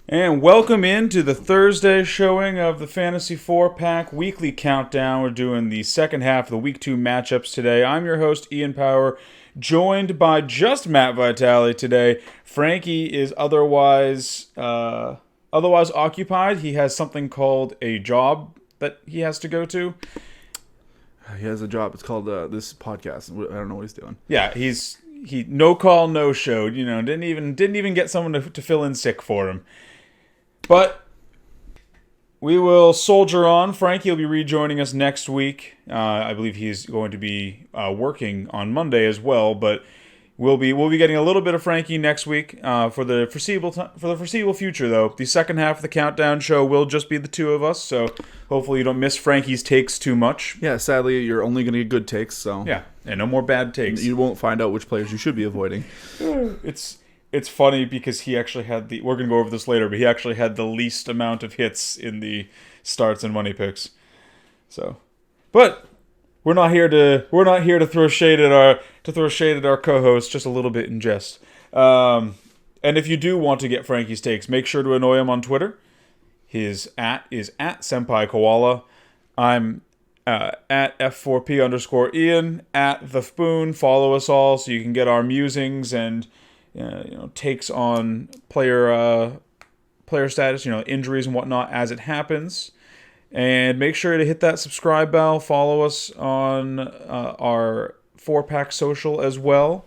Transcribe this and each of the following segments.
And welcome into the Thursday showing of the Fantasy 4-Pack Weekly Countdown. We're doing the second half of the Week 2 matchups today. I'm your host, Ian Power, joined by just Matt Vitale today. Frankie is otherwise occupied. He has something called a job that he has to go to. He has a job. It's called this podcast. I don't know what he's doing. Yeah, he no call, no showed. You know, didn't even get someone to fill in sick for him. But we will soldier on. Frankie will be rejoining us next week. I believe he's going to be working on Monday as well. But we'll be getting a little bit of Frankie next week for the foreseeable future. Though the second half of the countdown show will just be the two of us. So hopefully you don't miss Frankie's takes too much. Yeah, sadly you're only going to get good takes. So Yeah, and no more bad takes. you won't find out which players you should be avoiding. It's funny because he actually had we're going to go over this later, but he actually had the least amount of hits in the starts and money picks. So, but we're not here to throw shade at our co-host, just a little bit in jest. And if you do want to get Frankie's takes, make sure to annoy him on Twitter. His @ is @Senpai Koala. I'm at F4P_Ian at the Spoon. Follow us all so you can get our musings and takes on player status, injuries and whatnot as it happens. And make sure to hit that subscribe bell. Follow us on our 4-Pack social as well.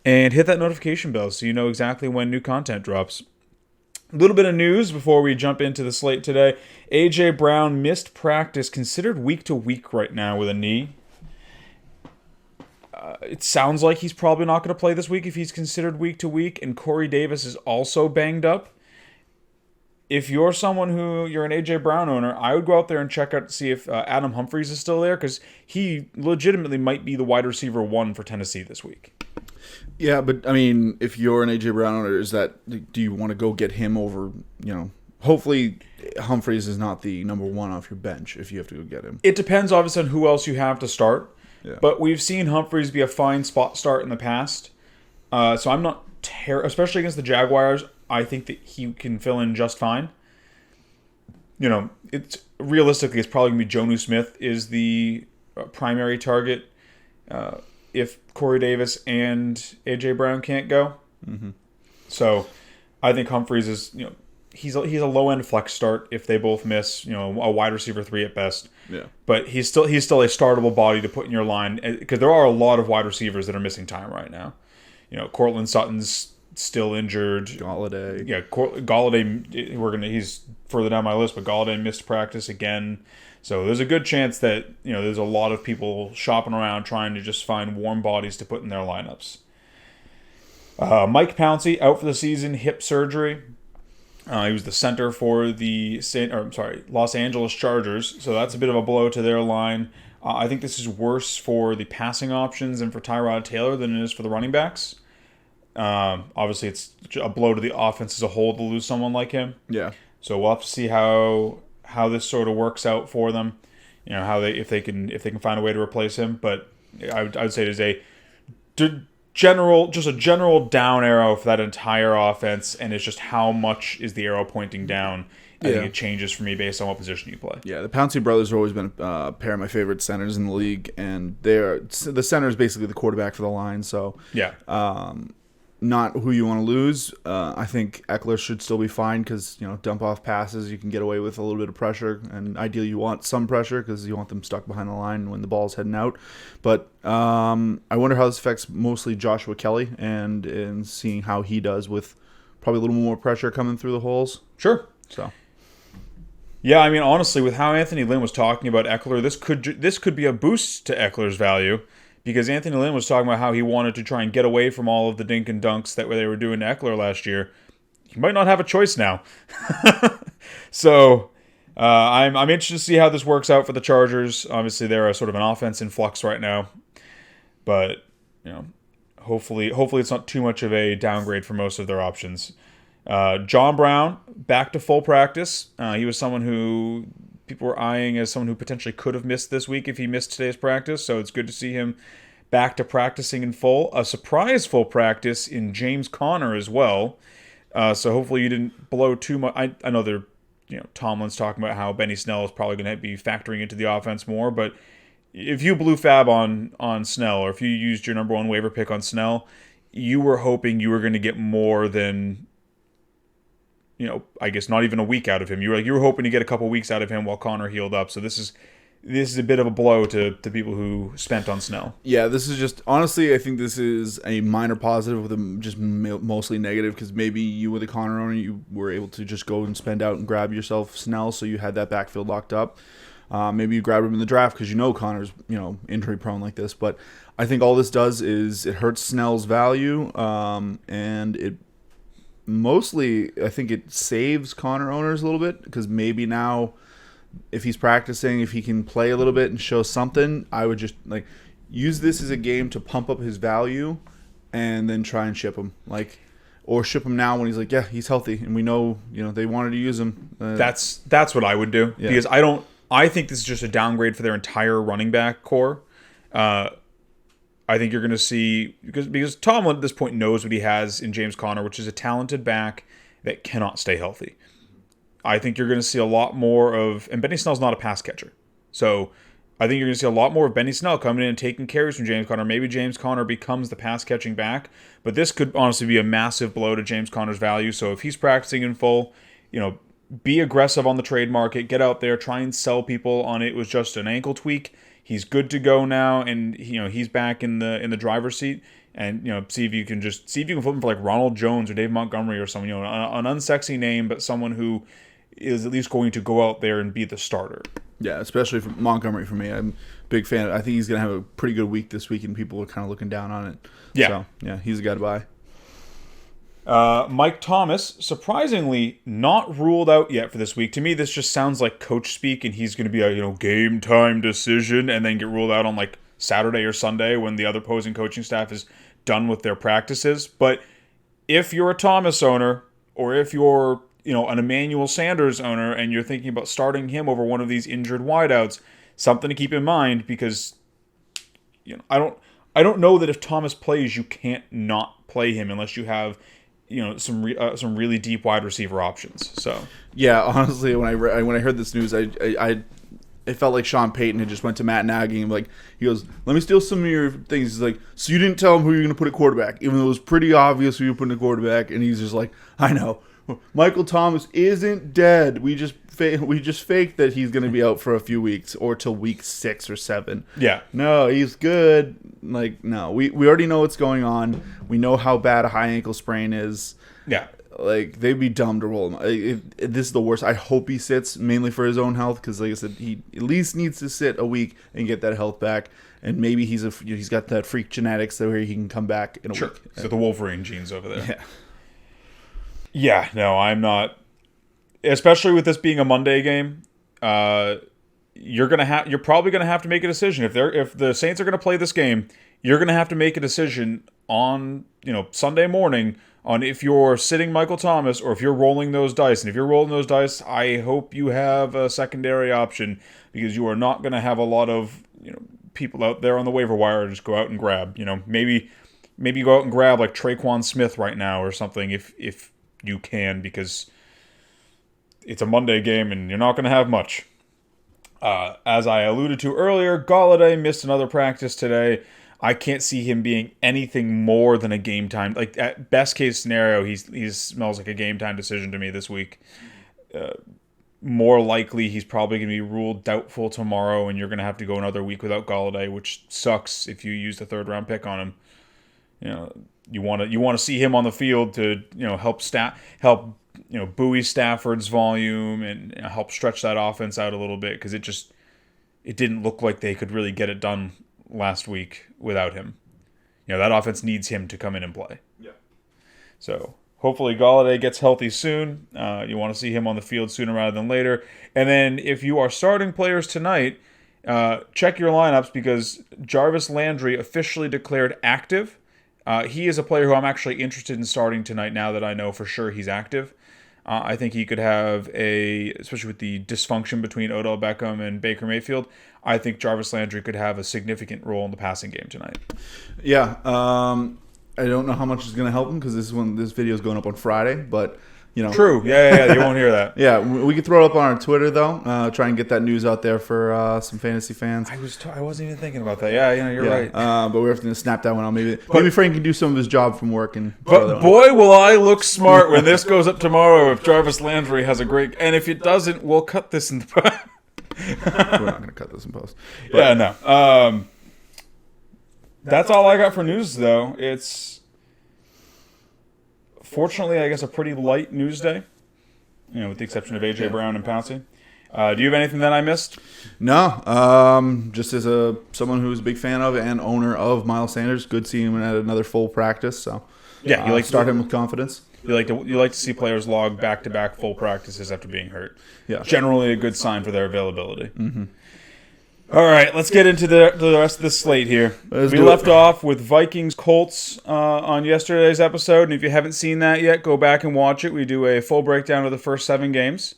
And hit that notification bell so you know exactly when new content drops. A little bit of news before we jump into the slate today. A.J. Brown missed practice, considered week to week right now with a knee. It sounds like he's probably not going to play this week if he's considered week to week, and Corey Davis is also banged up. If you're you're an A.J. Brown owner, I would go out there and check out to see if Adam Humphries is still there, because he legitimately might be the wide receiver 1 for Tennessee this week. Yeah, but I mean, if you're an A.J. Brown owner, do you want to go get him over, hopefully Humphries is not the number 1 off your bench if you have to go get him. It depends obviously on who else you have to start. Yeah. But we've seen Humphries be a fine spot start in the past. So I'm not especially against the Jaguars, I think that he can fill in just fine. It's realistically, it's probably going to be Jonnu Smith is the primary target if Corey Davis and A.J. Brown can't go. Mm-hmm. So I think Humphries is, he's a low-end flex start if they both miss, a wide receiver 3 at best. Yeah. But he's still a startable body to put in your line, because there are a lot of wide receivers that are missing time right now. Cortland Sutton's still injured. Golladay. Yeah, Golladay. He's further down my list, but Golladay missed practice again. So there's a good chance that there's a lot of people shopping around trying to just find warm bodies to put in their lineups. Mike Pouncey out for the season, hip surgery. He was the center for the Los Angeles Chargers, so that's a bit of a blow to their line. I think this is worse for the passing options and for Tyrod Taylor than it is for the running backs. Obviously, it's a blow to the offense as a whole to lose someone like him. Yeah. So we'll have to see how this sort of works out for them. If they can find a way to replace him. But I would say there's a general down arrow for that entire offense, and it's just how much is the arrow pointing down. I think it changes for me based on what position you play. Yeah, the Pouncey brothers have always been a pair of my favorite centers in the league, and the center is basically the quarterback for the line. So Yeah. Not who you want to lose. I think Eckler should still be fine because, dump off passes, you can get away with a little bit of pressure. And ideally you want some pressure because you want them stuck behind the line when the ball's heading out. But I wonder how this affects mostly Joshua Kelly and seeing how he does with probably a little more pressure coming through the holes. Sure. So, yeah, I mean, honestly, with how Anthony Lynn was talking about Eckler, this could be a boost to Eckler's value. Because Anthony Lynn was talking about how he wanted to try and get away from all of the dink and dunks that they were doing to Eckler last year. He might not have a choice now. So I'm interested to see how this works out for the Chargers. Obviously, they're a sort of an offense in flux right now. But, hopefully it's not too much of a downgrade for most of their options. John Brown, back to full practice. He was someone who people were eyeing as someone who potentially could have missed this week if he missed today's practice. So it's good to see him back to practicing in full. A surprise full practice in James Conner as well. So hopefully you didn't blow too much. I know they're, Tomlin's talking about how Benny Snell is probably going to be factoring into the offense more, but if you blew fab on Snell, or if you used your number one waiver pick on Snell, you were hoping you were going to get more than, I guess not even a week out of him. You were hoping to get a couple weeks out of him while Connor healed up. So this is a bit of a blow to people who spent on Snell. Yeah, this is just honestly, I think this is a minor positive with a just mostly negative, because maybe you with a Connor owner, you were able to just go and spend out and grab yourself Snell, so you had that backfield locked up. Maybe you grabbed him in the draft because Connor's injury prone like this. But I think all this does is it hurts Snell's value, and it mostly, I think it saves Connor owners a little bit, because maybe now, if he's practicing, if he can play a little bit and show something, I would just use this as a game to pump up his value, and then try and ship him, or ship him now when he's yeah, he's healthy, and we know they wanted to use him. That's what I would do, because I think this is just a downgrade for their entire running back core. I think you're going to see, because Tomlin at this point knows what he has in James Conner, which is a talented back that cannot stay healthy. I think you're going to see a lot more of, and Benny Snell's not a pass catcher, so I think you're going to see a lot more of Benny Snell coming in and taking carries from James Conner. Maybe James Conner becomes the pass catching back, but this could honestly be a massive blow to James Conner's value. So if he's practicing in full, be aggressive on the trade market, get out there, try and sell people on it was just an ankle tweak. He's good to go now, and he's back in the driver's seat. And see if you can flip him for Ronald Jones or Dave Montgomery or someone, an unsexy name, but someone who is at least going to go out there and be the starter. Yeah, especially for Montgomery. For me, I'm a big fan. I think he's going to have a pretty good week this week, and people are kind of looking down on it. Yeah, so, yeah, he's a guy to buy. Mike Thomas, surprisingly not ruled out yet for this week. To me, this just sounds like coach speak, and he's going to be a game time decision, and then get ruled out on Saturday or Sunday when the other opposing coaching staff is done with their practices. But if you're a Thomas owner, or if you're an Emmanuel Sanders owner, and you're thinking about starting him over one of these injured wideouts, something to keep in mind, because I don't know that if Thomas plays, you can't not play him unless you have some really deep wide receiver options. So yeah, honestly, when I heard this news, it felt like Sean Payton had just went to Matt Nagy and he goes, "Let me steal some of your things." He's like, "So you didn't tell him who you're going to put at quarterback, even though it was pretty obvious who you're putting at quarterback." And he's just like, "I know, Michael Thomas isn't dead. We just faked that he's going to be out for a few weeks or till week 6 or 7. Yeah, no, he's good. No, we already know what's going on. We know how bad a high ankle sprain is. Yeah." They'd be dumb to roll him. This is the worst. I hope he sits, mainly for his own health, because like I said, he at least needs to sit a week and get that health back. And maybe he's got that freak genetics that where he can come back in a week. So the Wolverine genes over there. Yeah, no, I'm not. Especially with this being a Monday game, you're probably gonna have to make a decision. If the Saints are gonna play this game, you're gonna have to make a decision on Sunday morning on if you're sitting Michael Thomas or if you're rolling those dice. And if you're rolling those dice, I hope you have a secondary option, because you are not going to have a lot of people out there on the waiver wire to just go out and grab. Maybe go out and grab Traquan Smith right now or something if you can, because it's a Monday game and you're not going to have much. As I alluded to earlier, Golladay missed another practice today. I can't see him being anything more than a game time. At best case scenario, he smells like a game time decision to me this week. More likely, he's probably going to be ruled doubtful tomorrow, and you're going to have to go another week without Golladay, which sucks if you use the 3rd round pick on him. You want to see him on the field to help buoy Stafford's volume and help stretch that offense out a little bit, because it didn't look like they could really get it done last week without him. That offense needs him to come in and play. Yeah. So hopefully Golladay gets healthy soon. You want to see him on the field sooner rather than later. And then if you are starting players tonight, check your lineups, because Jarvis Landry officially declared active. He is a player who I'm actually interested in starting tonight now that I know for sure he's active. I think he could have especially with the dysfunction between Odell Beckham and Baker Mayfield, I think Jarvis Landry could have a significant role in the passing game tonight. Yeah. I don't know how much is going to help him because this video is going up on Friday, but True. Yeah. You won't hear that. Yeah, we could throw it up on our Twitter though. Try and get that news out there for some fantasy fans. I wasn't even thinking about that. Yeah, you're right. But we're going to snap that one out. Maybe Frank can do some of his job from work and. But boy, will I look smart when this goes up tomorrow if Jarvis Landry has a great. And if it doesn't, we'll cut this in the. We're not going to cut this in post. But, yeah, no. That's all I got for news, though. It's. Fortunately, I guess a pretty light news day, with the exception of AJ Brown and Pouncey. Do you have anything that I missed? No. Just as someone who's a big fan of and owner of Miles Sanders, good seeing him at another full practice. So yeah, you like start him with confidence. You like to see players log back-to-back full practices after being hurt. Yeah, generally a good sign for their availability. Mm-hmm. All right, let's get into the rest of the slate here. We left off with Vikings-Colts on yesterday's episode, and if you haven't seen that yet, go back and watch it. We do a full breakdown of the first 7 games.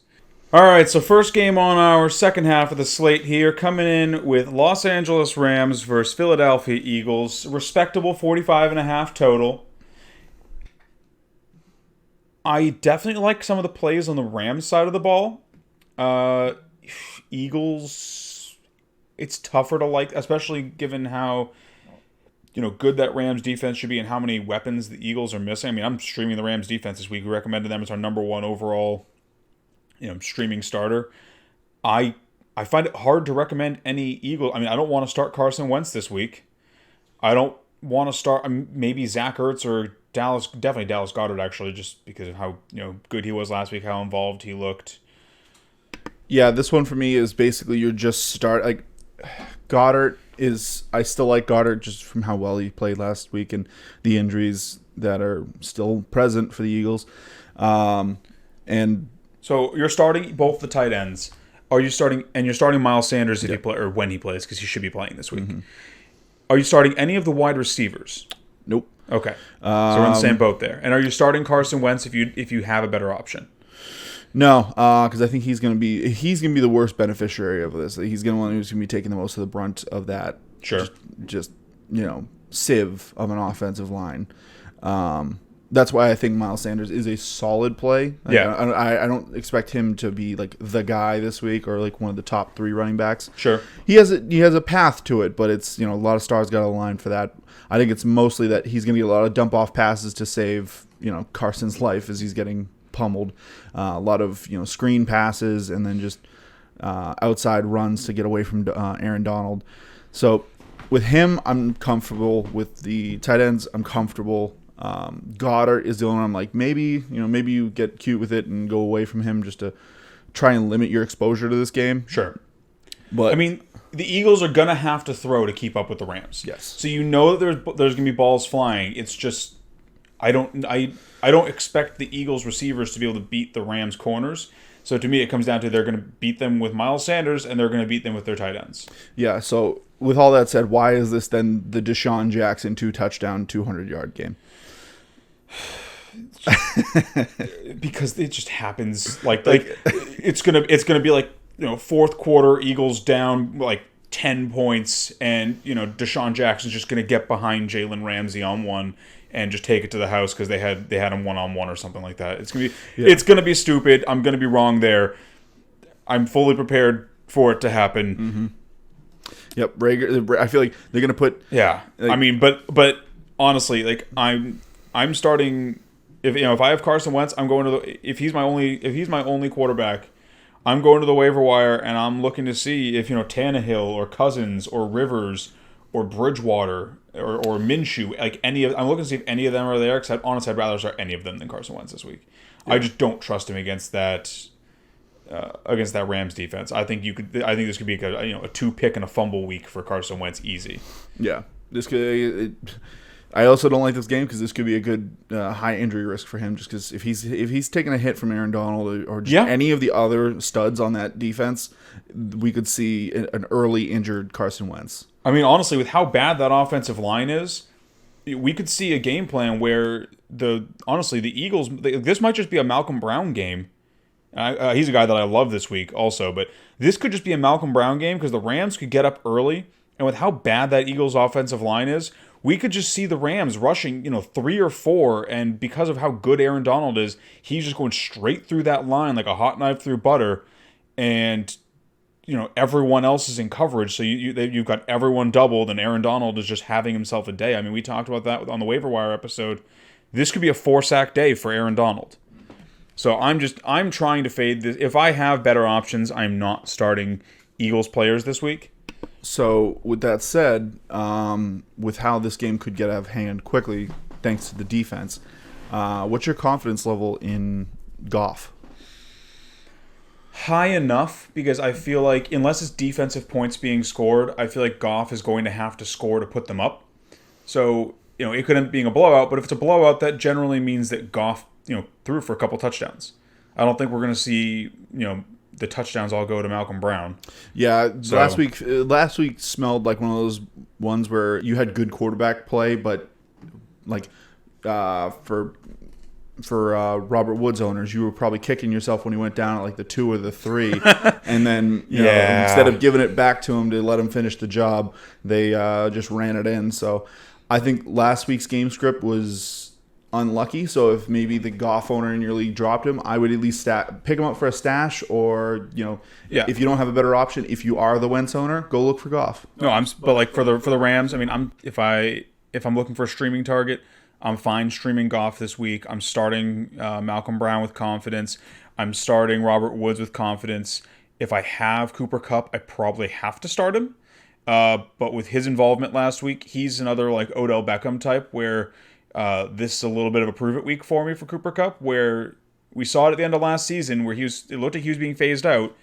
All right, so first game on our second half of the slate here, coming in with Los Angeles Rams versus Philadelphia Eagles. Respectable 45.5 total. I definitely like some of the plays on the Rams side of the ball. Eagles... It's tougher to like, especially given how, good that Rams defense should be and how many weapons the Eagles are missing. I mean, I'm streaming the Rams defense this week. We recommended them as our number 1 overall, streaming starter. I find it hard to recommend any Eagle. I mean, I don't want to start Carson Wentz this week. I don't want to start maybe Zach Ertz or definitely Dallas Goedert, actually, just because of how, good he was last week, how involved he looked. Yeah, this one for me is basically you're just Goddard is. I still like Goddard just from how well he played last week and the injuries that are still present for the Eagles. And so you're starting both the tight ends. You're starting Miles Sanders if he play or when he plays because he should be playing this week. Mm-hmm. Are you starting any of the wide receivers? Nope. Okay, so we're in the same boat there. And are you starting Carson Wentz if you have a better option? No, because I think he's gonna be the worst beneficiary of this. He's gonna one who's gonna be taking the most of the brunt of that. Sure. Just sieve of an offensive line. That's why I think Miles Sanders is a solid play. I don't expect him to be like the guy this week or like one of the top 3 running backs. Sure. He has a path to it, but it's a lot of stars got to align for that. I think it's mostly that he's gonna get a lot of dump off passes to save Carson's life as he's getting pummeled. A lot of screen passes and then just outside runs to get away from Aaron Donald. So with him, I'm comfortable. With the tight ends, I'm comfortable. Goddard is the only one I'm like, maybe you get cute with it and go away from him just to try and limit your exposure to this game. Sure. But I mean, the Eagles are going to have to throw to keep up with the Rams. Yes. So that there's going to be balls flying. It's just I don't expect the Eagles receivers to be able to beat the Rams corners. So to me, it comes down to they're going to beat them with Miles Sanders and they're going to beat them with their tight ends. Yeah. So with all that said, why is this then the Deshaun Jackson 2-touchdown 200-yard game? Because it just happens like it's gonna be like fourth quarter, Eagles down like 10 points, and Deshaun Jackson's just gonna get behind Jalen Ramsey on one and just take it to the house because they had him 1-on-1 or something like that. It's gonna be stupid. I'm gonna be wrong there. I'm fully prepared for it to happen. Mm-hmm. Yep, Rager. I feel like they're gonna put. Yeah, I mean, but honestly, like I'm starting. If I have Carson Wentz, I'm going to if he's my only quarterback, I'm going to the waiver wire and I'm looking to see if Tannehill or Cousins or Rivers or Bridgewater or Minshew, like I'm looking to see if any of them are there. Because honestly, I'd rather start any of them than Carson Wentz this week. Yeah. I just don't trust him against that Rams defense. I think this could be a 2-pick and a fumble week for Carson Wentz easy. Yeah, this could. I also don't like this game because this could be a good high injury risk for him. Just because if he's taking a hit from Aaron Donald or just any of the other studs on that defense, we could see an early injured Carson Wentz. I mean, honestly, with how bad that offensive line is, we could see a game plan where the Eagles. This might just be a Malcolm Brown game. He's a guy that I love this week also, but this could just be a Malcolm Brown game because the Rams could get up early, and with how bad that Eagles offensive line is, we could just see the Rams rushing, 3 or 4, and because of how good Aaron Donald is, he's just going straight through that line like a hot knife through butter, and everyone else is in coverage, so you've got everyone doubled, and Aaron Donald is just having himself a day. I mean, we talked about that on the waiver wire episode. This could be a 4-sack day for Aaron Donald. So I'm trying to fade this. If I have better options, I'm not starting Eagles players this week. So with that said, with how this game could get out of hand quickly, thanks to the defense, what's your confidence level in Goff? High enough, because I feel like unless it's defensive points being scored, I feel like Goff is going to have to score to put them up. So, it could end up being a blowout, but if it's a blowout, that generally means that Goff, threw for a couple touchdowns. I don't think we're going to see, the touchdowns all go to Malcolm Brown. Yeah, so, last week smelled like one of those ones where you had good quarterback play, but like for Robert Woods owners, you were probably kicking yourself when he went down at like the 2 or the 3, and then instead of giving it back to him to let him finish the job, they just ran it in. So I think last week's game script was unlucky. So if maybe the Goff owner in your league dropped him, I would at least pick him up for a stash, or if you don't have a better option, if you are the Wentz owner, go look for Goff. No, but like for the Rams, I mean, if I'm looking for a streaming target, I'm fine streaming Goff this week. I'm starting Malcolm Brown with confidence. I'm starting Robert Woods with confidence. If I have Cooper Kupp, I probably have to start him. But with his involvement last week, he's another like Odell Beckham type where this is a little bit of a prove it week for me for Cooper Kupp, where we saw it at the end of last season where it looked like he was being phased out.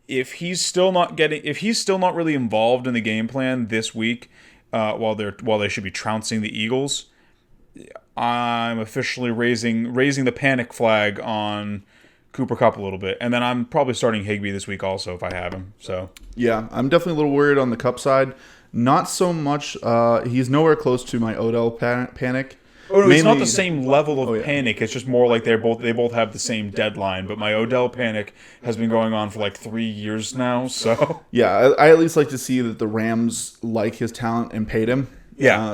If he's still not really involved in the game plan this week, while they should be trouncing the Eagles, I'm officially raising the panic flag on Cooper Kupp a little bit, and then I'm probably starting Higbee this week also if I have him. So yeah, I'm definitely a little worried on the Kupp side. Not so much. He's nowhere close to my Odell panic. Oh, no, it's not the same level of panic. It's just more like they both have the same deadline. But my Odell panic has been going on for like 3 years now. So yeah, I at least like to see that the Rams like his talent and paid him. Yeah.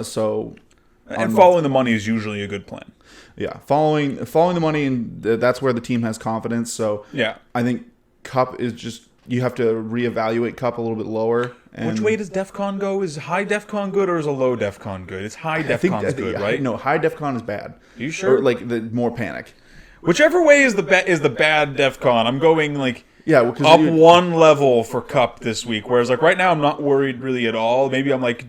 And following the money is usually a good plan. Yeah, following the money, and that's where the team has confidence. So yeah, I think Kupp is just, you have to reevaluate Kupp a little bit lower. And which way does DEFCON go? Is high DEFCON good or is a low DEFCon good? It's high DEFCON's good, right? No, high DEFCON is bad. Are you sure? Or like the more panic. Whichever way is the bad DEFCON. I'm going like up one level for Kupp this week. Whereas like right now I'm not worried really at all. Maybe I'm like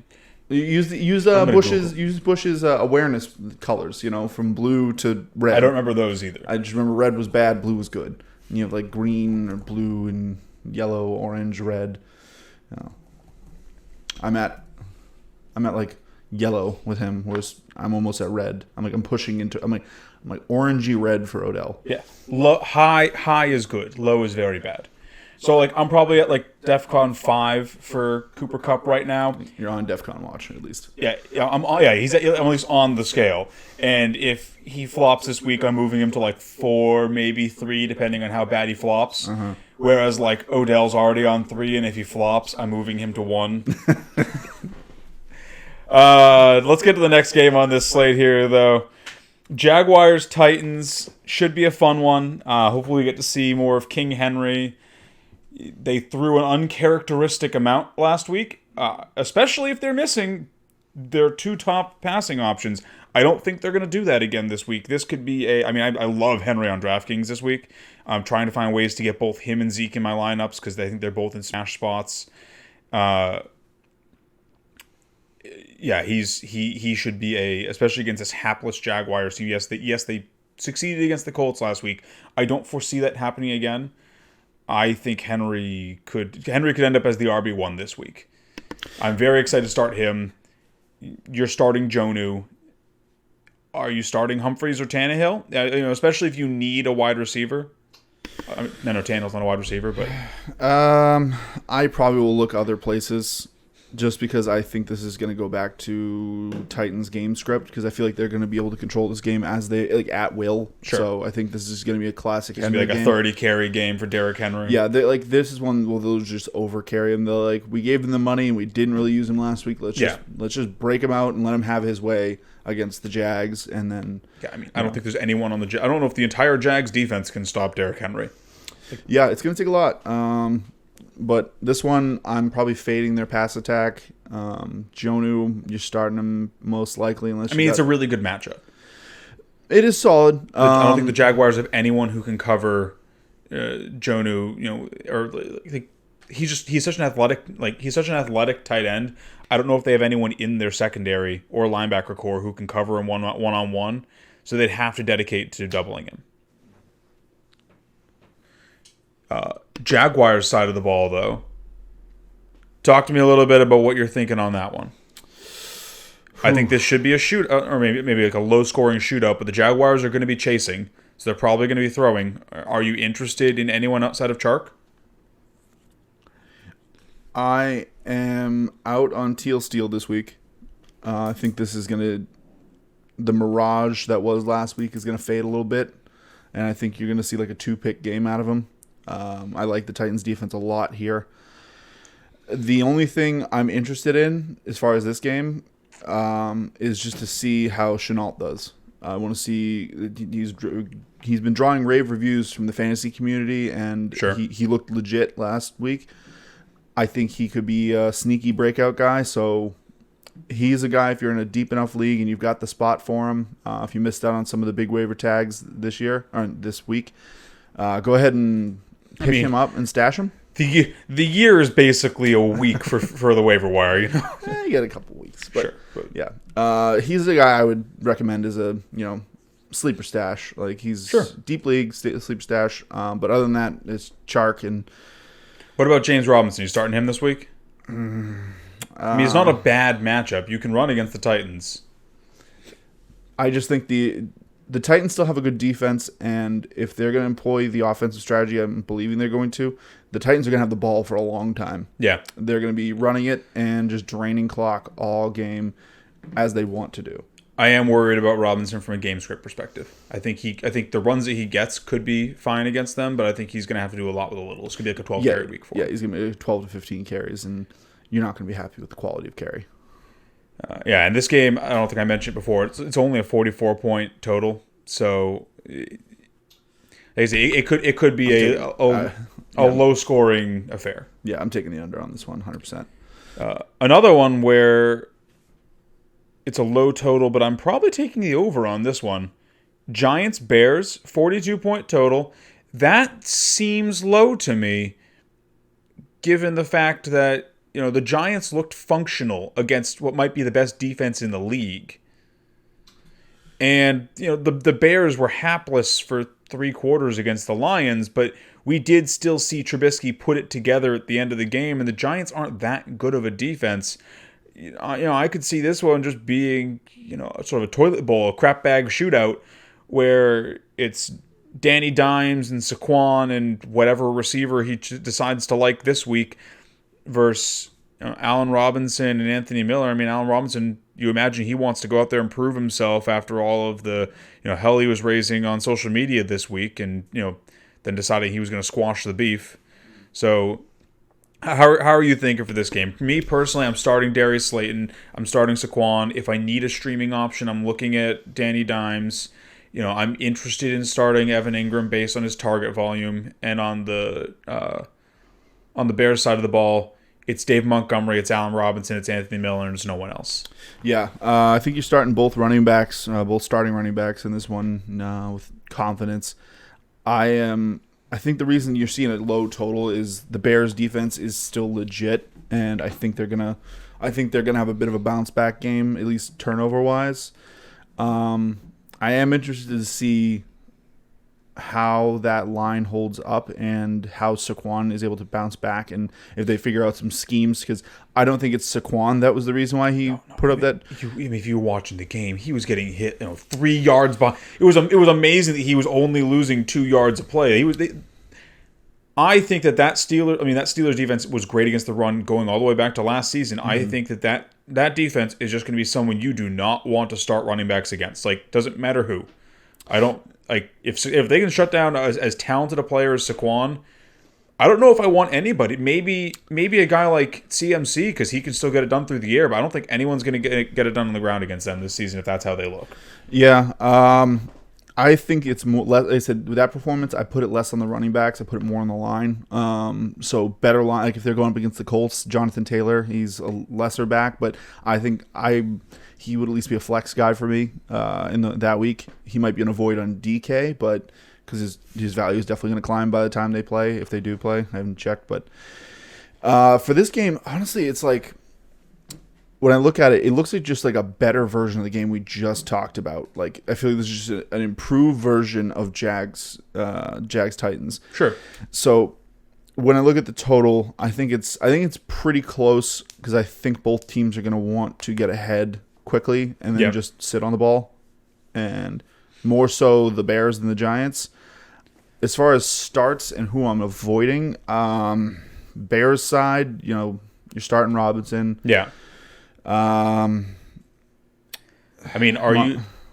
use Bush's awareness colors. From blue to red. I don't remember those either. I just remember red was bad, blue was good. And you have like green or blue and yellow, orange, red. I'm at like yellow with him, whereas I'm almost at red. I'm like orangey red for Odell. Yeah, high is good, low is very bad. So like I'm probably at like DEFCON 5 for Cooper Kupp right now. You're on DEFCON watch at least. Yeah, I'm at least on the scale. And if he flops this week, I'm moving him to like 4, maybe 3, depending on how bad he flops. Uh-huh. Whereas like Odell's already on 3, and if he flops, I'm moving him to 1. Let's get to the next game on this slate here, though. Jaguars Titans should be a fun one. Hopefully we get to see more of King Henry. They threw an uncharacteristic amount last week, especially if they're missing their 2 top passing options. I don't think they're going to do that again this week. This could be I love Henry on DraftKings this week. I'm trying to find ways to get both him and Zeke in my lineups because I think they're both in smash spots. He should be especially against this hapless Jaguars. So yes, they succeeded against the Colts last week. I don't foresee that happening again. I think Henry could end up as the RB1 this week. I'm very excited to start him. You're starting Jonnu. Are you starting Humphreys or Tannehill? Especially if you need a wide receiver. No, Tannehill's not a wide receiver, but I probably will look other places just because I think this is going to go back to Titans game script, because I feel like they're going to be able to control this game as they like at will. Sure. So I think this is going to be a classic. It's gonna be like game. a 30 carry game for Derrick Henry. Yeah, they like this is one where they'll just over carry him. They're like, we gave him the money and we didn't really use him last week. Let's just break him out and let him have his way against the Jags, and then Yeah, I mean, I don't think there's anyone on the. I don't know if the entire Jags defense can stop Derrick Henry. yeah, it's going to take a lot. But this one, I'm probably fading their pass attack. Jonnu, you're starting him most likely, unless It's a really good matchup. it is solid. I don't think the Jaguars have anyone who can cover Jonnu. Or like, he's such an athletic tight end. I don't know if they have anyone in their secondary or linebacker core who can cover him one on one. So they'd have to dedicate to doubling him. Jaguars side of the ball, though. Talk to me a little bit about what you're thinking on that one. I think this should be a shoot, or maybe like a low-scoring shootout, but the Jaguars are going to be chasing, so they're probably going to be throwing. Are you interested in anyone outside of Chark? I am out on Teal Steel this week. I think this is the mirage that was last week is going to fade a little bit, and I think you're going to see like a 2-pick game out of him. I like the Titans defense a lot here. The only thing I'm interested in as far as this game is just to see how Shenault does. I want to see he's been drawing rave reviews from the fantasy community, and Sure. he looked legit last week. I think he could be a sneaky breakout guy, so he's a guy if you're in a deep enough league and you've got the spot for him. If you missed out on some of the big waiver tags this week, go ahead and pick him up and stash him. The year is basically a week for the waiver wire, you know. You get a couple weeks, but, Sure, but yeah, he's the guy I would recommend as a sleeper stash. Like he's deep league sleeper stash. But other than that, it's Chark and. What about James Robinson? You starting him this week? It's not a bad matchup. You can run against the Titans. I just think the Titans still have a good defense, and if they're going to employ the offensive strategy I'm believing they're going to, the Titans are going to have the ball for a long time. Yeah. They're going to be running it and just draining clock all game as they want to do. I am worried about Robinson from a game script perspective. I think the runs that he gets could be fine against them, but I think he's going to have to do a lot with a little. It's going to be like a 12 carry week for him. Yeah, he's going to be 12 to 15 carries, and you're not going to be happy with the quality of carry. Yeah, and this game, I don't think I mentioned it before, it's only a 44-point total, so like I say, it could be a low-scoring affair. Yeah, I'm taking the under on this one, 100%. Another one where it's a low total, but I'm probably taking the over on this one. Giants-Bears, 42-point total. That seems low to me, given the fact that the Giants looked functional against what might be the best defense in the league. And, the Bears were hapless for 3 quarters against the Lions, but we did still see Trubisky put it together at the end of the game, and the Giants aren't that good of a defense. I could see this one just being, sort of a toilet bowl, a crap bag shootout, where it's Danny Dimes and Saquon and whatever receiver he decides to like this week versus Allen Robinson and Anthony Miller. I mean, Allen Robinson, you imagine he wants to go out there and prove himself after all of the hell he was raising on social media this week, and then deciding he was going to squash the beef. So how are you thinking for this game? For me personally, I'm starting Darius Slayton. I'm starting Saquon. If I need a streaming option, I'm looking at Danny Dimes. I'm interested in starting Evan Ingram based on his target volume, and on the Bears side of the ball, it's Dave Montgomery, it's Allen Robinson, it's Anthony Miller, and there's no one else. Yeah, I think you're starting both running backs, both starting running backs in this one with confidence. I think the reason you're seeing a low total is the Bears defense is still legit, and I think they're gonna have a bit of a bounce back game, at least turnover wise. I am interested to see how that line holds up and how Saquon is able to bounce back, and if they figure out some schemes, because I don't think it's Saquon that was the reason why he put up that. If you were watching the game, he was getting hit 3 yards behind. It was amazing that he was only losing 2 yards a play. I think that Steelers defense was great against the run going all the way back to last season. I think that defense is just going to be someone you do not want to start running backs against. Like, doesn't matter who. I don't like if they can shut down as talented a player as Saquon. I don't know if I want anybody. Maybe a guy like CMC because he can still get it done through the air, but I don't think anyone's going to get it done on the ground against them this season if that's how they look. Yeah, I think it's more. Like I said, with that performance, I put it less on the running backs. I put it more on the line. So better line. Like if they're going up against the Colts, Jonathan Taylor, he's a lesser back, but I think he would at least be a flex guy for me that week. He might be an avoid on DK, but because his value is definitely going to climb by the time they play, if they do play. I haven't checked, but for this game, honestly, it's like. When I look at it, it looks like just like a better version of the game we just talked about. Like I feel like this is just an improved version of Jags Titans. Sure. So when I look at the total, I think it's pretty close because I think both teams are going to want to get ahead quickly and then just sit on the ball, and more so the Bears than the Giants. As far as starts and who I'm avoiding, Bears side, you're starting Robinson. Yeah. I mean,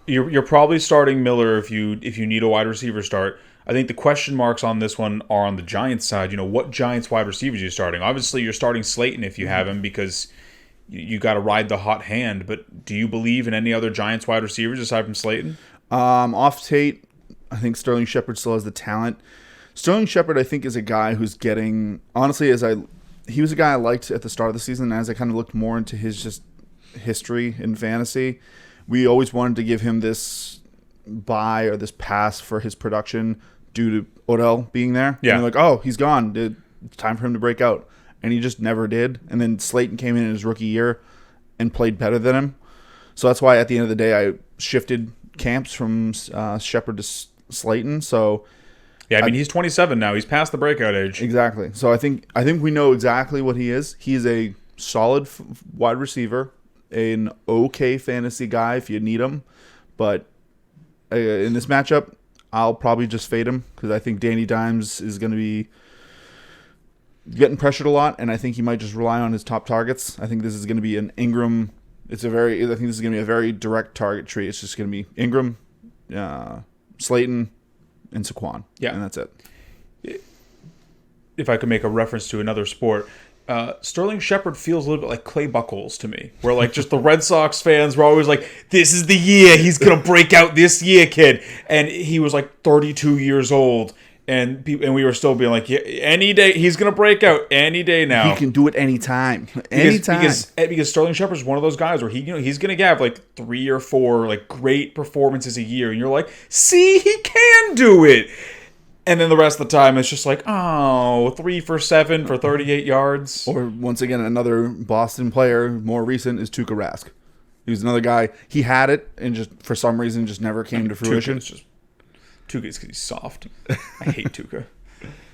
you're probably starting Miller if you need a wide receiver start. I think the question marks on this one are on the Giants side. What Giants wide receivers are you starting? Obviously, you're starting Slayton if you have him because you got to ride the hot hand. But do you believe in any other Giants wide receivers aside from Slayton? Off Tate, I think Sterling Shepard still has the talent. Sterling Shepard, I think, is a guy who's getting honestly he was a guy I liked at the start of the season. As I kind of looked more into his just history in fantasy, we always wanted to give him this buy or this pass for his production due to Odell being there. Yeah. And like, oh, he's gone. It's time for him to break out. And he just never did. And then Slayton came in his rookie year and played better than him. So that's why at the end of the day, I shifted camps from Shepard to Slayton. So yeah, I mean, he's 27 now. He's past the breakout age. Exactly. So I think we know exactly what he is. He is a solid wide receiver, an okay fantasy guy if you need him. But in this matchup, I'll probably just fade him because I think Danny Dimes is going to be getting pressured a lot, and I think he might just rely on his top targets. I think this is going to be an Ingram. I think this is going to be a very direct target tree. It's just going to be Ingram, Slayton, and Saquon. Yeah. And that's it. If I could make a reference to another sport, Sterling Shepard feels a little bit like Clay Buchholz to me, where like just the Red Sox fans were always like, this is the year he's going to break out this year, kid. And he was like 32 years old. And we were still being like, yeah, any day he's gonna break out, any day now. He can do it anytime, because Sterling Shepard's one of those guys where he's gonna have like 3 or 4 like great performances a year, and you're like, see, he can do it. And then the rest of the time it's just like, 3 for 7 for 38 yards. Or once again, another Boston player, more recent, is Tuukka Rask. He was another guy. He had it, and just for some reason just never came to fruition. Tuukka is because he's soft. I hate Tuukka.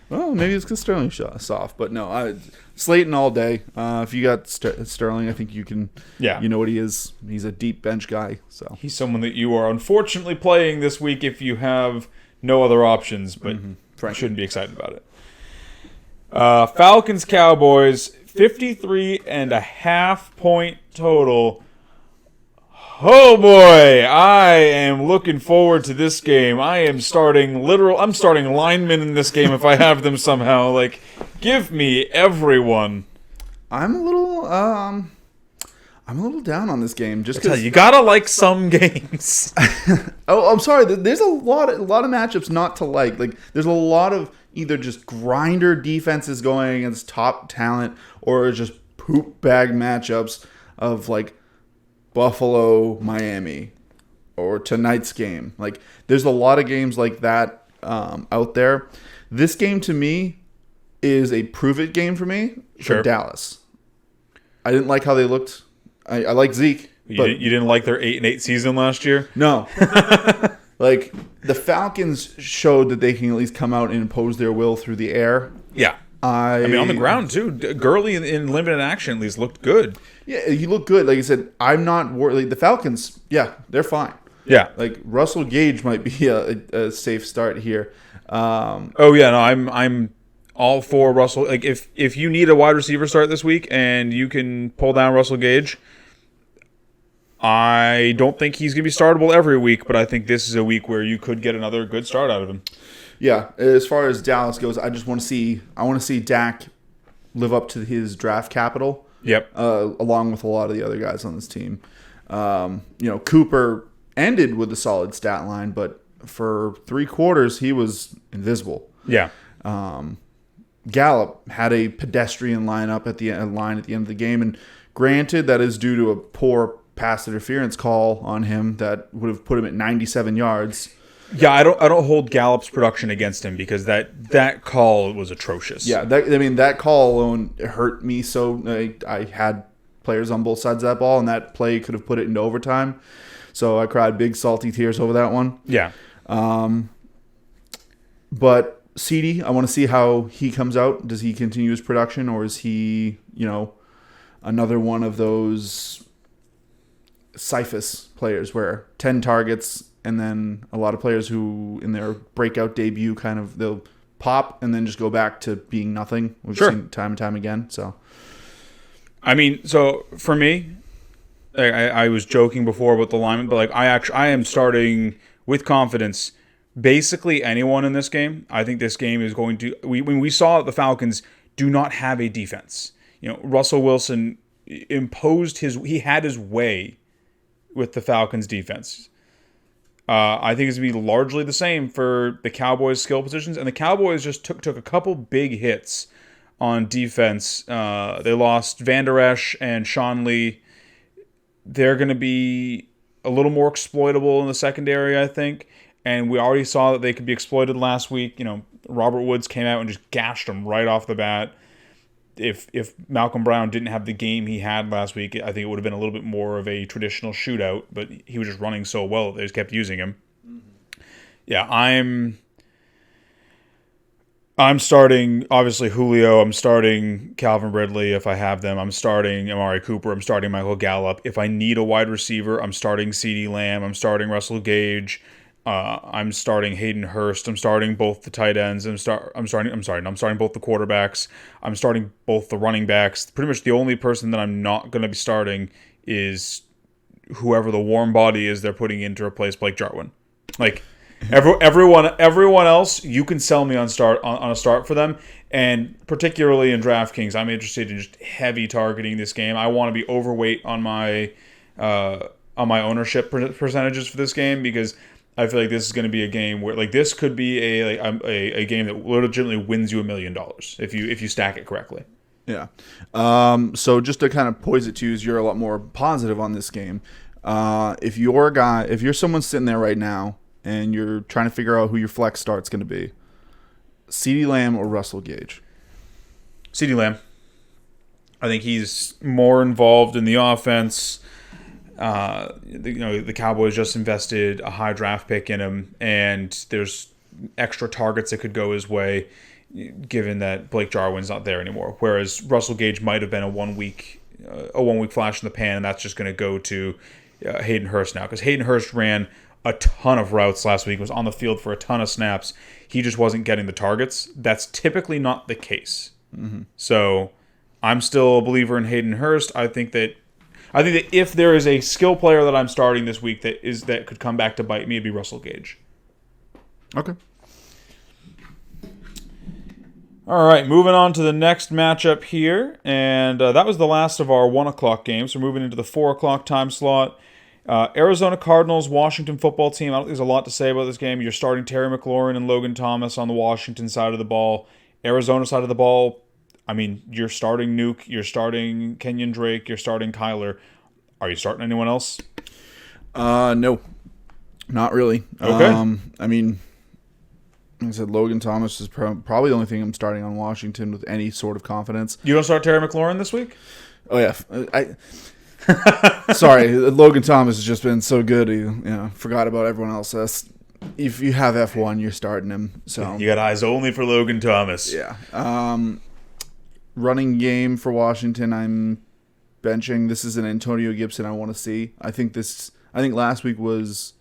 Well, maybe it's because Sterling's soft, but no, Slayton all day. If you got Sterling, I think you can. Yeah, you know what he is. He's a deep bench guy. So he's someone that you are unfortunately playing this week if you have no other options, but you shouldn't be excited about it. Falcons Cowboys 53.5 point total. Oh boy, I am looking forward to this game. I'm starting linemen in this game if I have them somehow. Like, give me everyone. I'm a little down on this game just because you gotta like some games. Oh, I'm sorry. There's a lot of matchups not to like. Like, there's a lot of either just grinder defenses going against top talent or just poop bag matchups of like Buffalo, Miami, or tonight's game. Like, there's a lot of games like that out there. This game to me is a prove it game for me for Dallas. I didn't like how they looked. I like Zeke. You didn't like their 8-8 season last year? No. Like, the Falcons showed that they can at least come out and impose their will through the air. Yeah. I mean, on the ground, too. Gurley in limited action at least looked good. Yeah, he looked good. Like I said, I'm not worried. Like, the Falcons, yeah, they're fine. Yeah. Like, Russell Gage might be a safe start here. I'm all for Russell. Like if you need a wide receiver start this week and you can pull down Russell Gage, I don't think he's going to be startable every week, but I think this is a week where you could get another good start out of him. Yeah, as far as Dallas goes, I want to see Dak live up to his draft capital. Yep. Along with a lot of the other guys on this team. Cooper ended with a solid stat line, but for 3 quarters he was invisible. Yeah. Gallup had a pedestrian lineup at the end of the game, and granted that is due to a poor pass interference call on him that would have put him at 97 yards. Yeah, I don't hold Gallup's production against him because that call was atrocious. Yeah, that call alone hurt me. So I had players on both sides of that ball, and that play could have put it into overtime. So I cried big salty tears over that one. Yeah. But CD, I want to see how he comes out. Does he continue his production, or is he, another one of those Cyphus players where 10 targets and then a lot of players who in their breakout debut they'll pop and then just go back to being nothing. We've seen time and time again. So, I mean, so for me, I was joking before about the lineman, but I am starting with confidence basically anyone in this game. I think this game is going to. When we saw the Falcons do not have a defense, Russell Wilson imposed he had his way with the Falcons defense. I think it's going to be largely the same for the Cowboys' skill positions. And the Cowboys just took a couple big hits on defense. They lost Van Der Esch and Sean Lee. They're going to be a little more exploitable in the secondary, I think. And we already saw that they could be exploited last week. Robert Woods came out and just gashed them right off the bat. If Malcolm Brown didn't have the game he had last week, I think it would have been a little bit more of a traditional shootout, but he was just running so well that they just kept using him. Mm-hmm. Yeah, I'm starting, obviously, Julio. I'm starting Calvin Ridley if I have them. I'm starting Amari Cooper. I'm starting Michael Gallup. If I need a wide receiver, I'm starting CeeDee Lamb. I'm starting Russell Gage. I'm starting Hayden Hurst. I'm starting both the tight ends. I'm starting both the quarterbacks. I'm starting both the running backs. Pretty much the only person that I'm not going to be starting is whoever the warm body is they're putting in to replace Blake Jarwin. Like everyone else, you can sell me on a start for them. And particularly in DraftKings, I'm interested in just heavy targeting this game. I want to be overweight on my ownership percentages for this game because I feel like this is going to be a game where this could be a game that legitimately wins you $1 million if you stack it correctly. Yeah. So just to kind of poise it to you, you're a lot more positive on this game. If you're someone sitting there right now and you're trying to figure out who your flex start's going to be, CeeDee Lamb or Russell Gage? CeeDee Lamb. I think he's more involved in the offense. The Cowboys just invested a high draft pick in him, and there's extra targets that could go his way, given that Blake Jarwin's not there anymore. Whereas Russell Gage might have been a 1 week flash in the pan, and that's just going to go to Hayden Hurst now, because Hayden Hurst ran a ton of routes last week, was on the field for a ton of snaps. He just wasn't getting the targets. That's typically not the case. Mm-hmm. So I'm still a believer in Hayden Hurst. I think that if there is a skill player that I'm starting this week that could come back to bite me, it'd be Russell Gage. Okay. All right, moving on to the next matchup here, and that was the last of our 1 o'clock games. We're moving into the 4 o'clock time slot. Arizona Cardinals, Washington football team. I don't think there's a lot to say about this game. You're starting Terry McLaurin and Logan Thomas on the Washington side of the ball. Arizona side of the ball, I mean, you're starting Nuke, you're starting Kenyon Drake, you're starting Kyler. Are you starting anyone else? No, not really. Okay. I mean, like I said, Logan Thomas is probably the only thing I'm starting on Washington with any sort of confidence. You don't start Terry McLaurin this week? Oh, yeah. Sorry, Logan Thomas has just been so good. Forgot about everyone else. If you have F1, you're starting him. So you got eyes only for Logan Thomas. Yeah. Running game for Washington, I'm benching. This is an Antonio Gibson I want to see. I think last week was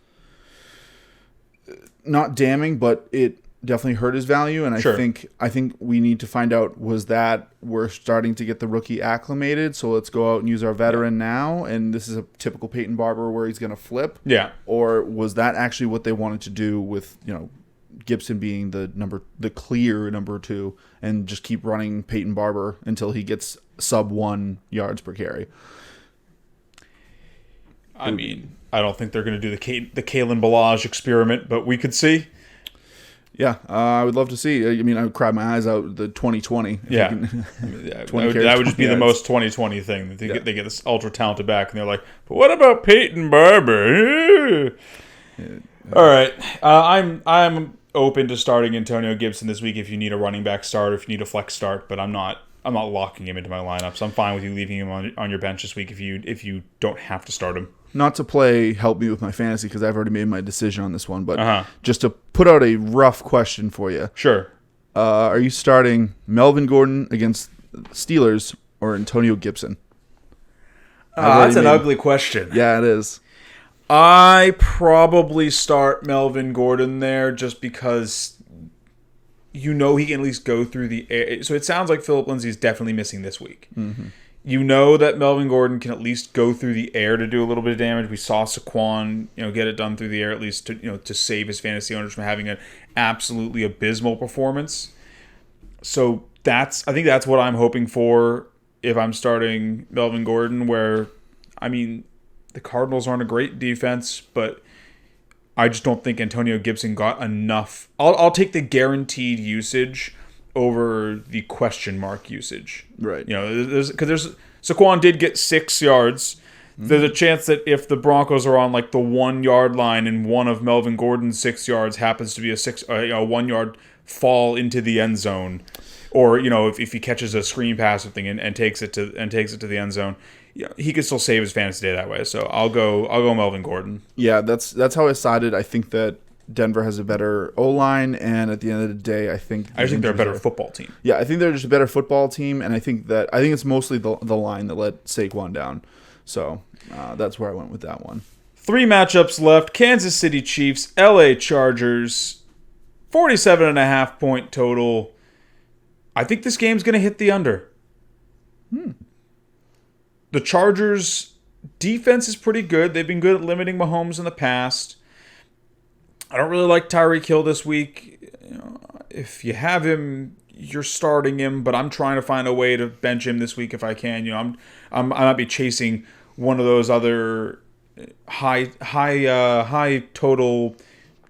not damning, but it definitely hurt his value, and Sure. I think we need to find out, was that we're starting to get the rookie acclimated, so let's go out and use our veteran now, and this is a typical Peyton Barber where he's going to flip, Yeah. or was that actually what they wanted to do with, you know, Gibson being the clear number 2, and just keep running Peyton Barber until he gets sub 1 yards per carry? I mean, I don't think they're going to do the Kalen Balaj experiment, but we could see. Yeah, I would love to see. I mean, I would cry my eyes out the 2020. Yeah. That would just be the yards. most 2020 thing. They get this ultra talented back, and they're like, but what about Peyton Barber? All right. I'm open to starting Antonio Gibson this week if you need a running back start, or if you need a flex start, but I'm not locking him into my lineup, so I'm fine with you leaving him on your bench this week if you don't have to start him. Not to play help me with my fantasy because I've already made my decision on this one, but Uh-huh. just to put out a rough question for you. Sure. Are you starting Melvin Gordon against Steelers or Antonio Gibson? That's an ugly question. Yeah, it is. I probably start Melvin Gordon there just because he can at least go through the air. So it sounds like Philip Lindsay is definitely missing this week. Mm-hmm. You know that Melvin Gordon can at least go through the air to do a little bit of damage. We saw Saquon, get it done through the air at least to save his fantasy owners from having an absolutely abysmal performance. So I think that's what I'm hoping for if I'm starting Melvin Gordon, where, I mean, the Cardinals aren't a great defense, but I just don't think Antonio Gibson got enough. I'll take the guaranteed usage over the question mark usage. Right. Because Saquon did get 6 yards. Mm-hmm. There's a chance that if the Broncos are on like the 1 yard line and one of Melvin Gordon's 6 yards happens to be a 1 yard fall into the end zone, or if he catches a screen pass or something and takes it to the end zone, he could still save his fantasy day that way. So I'll go Melvin Gordon. Yeah, that's how I decided. I think that Denver has a better O-line, and at the end of the day, I think they're a better football team. Yeah, I think they're just a better football team, and I think it's mostly the line that let Saquon down. So that's where I went with that one. 3 matchups left: Kansas City Chiefs, LA Chargers, 47.5 point total. I think this game's going to hit the under. The Chargers' defense is pretty good. They've been good at limiting Mahomes in the past. I don't really like Tyreek Hill this week. If you have him, you're starting him, but I'm trying to find a way to bench him this week if I can. I might be chasing one of those other high total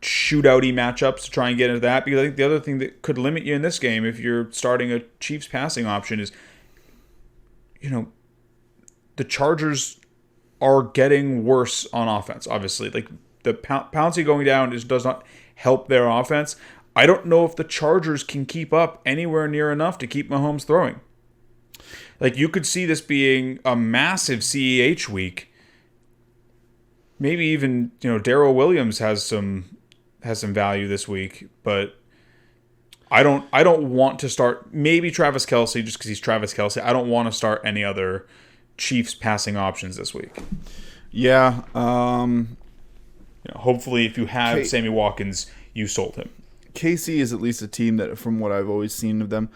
shootouty matchups to try and get into that, because I think the other thing that could limit you in this game if you're starting a Chiefs passing option is, the Chargers are getting worse on offense, obviously. Like, the Pouncey going down does not help their offense. I don't know if the Chargers can keep up anywhere near enough to keep Mahomes throwing. Like, you could see this being a massive CEH week. Maybe even, Darrell Williams has some value this week, but I don't want to start maybe Travis Kelce just because he's Travis Kelce. I don't want to start any other Chiefs passing options this week. Yeah. Hopefully, if you have Sammy Watkins, you sold him. KC is at least a team that, from what I've always seen of them,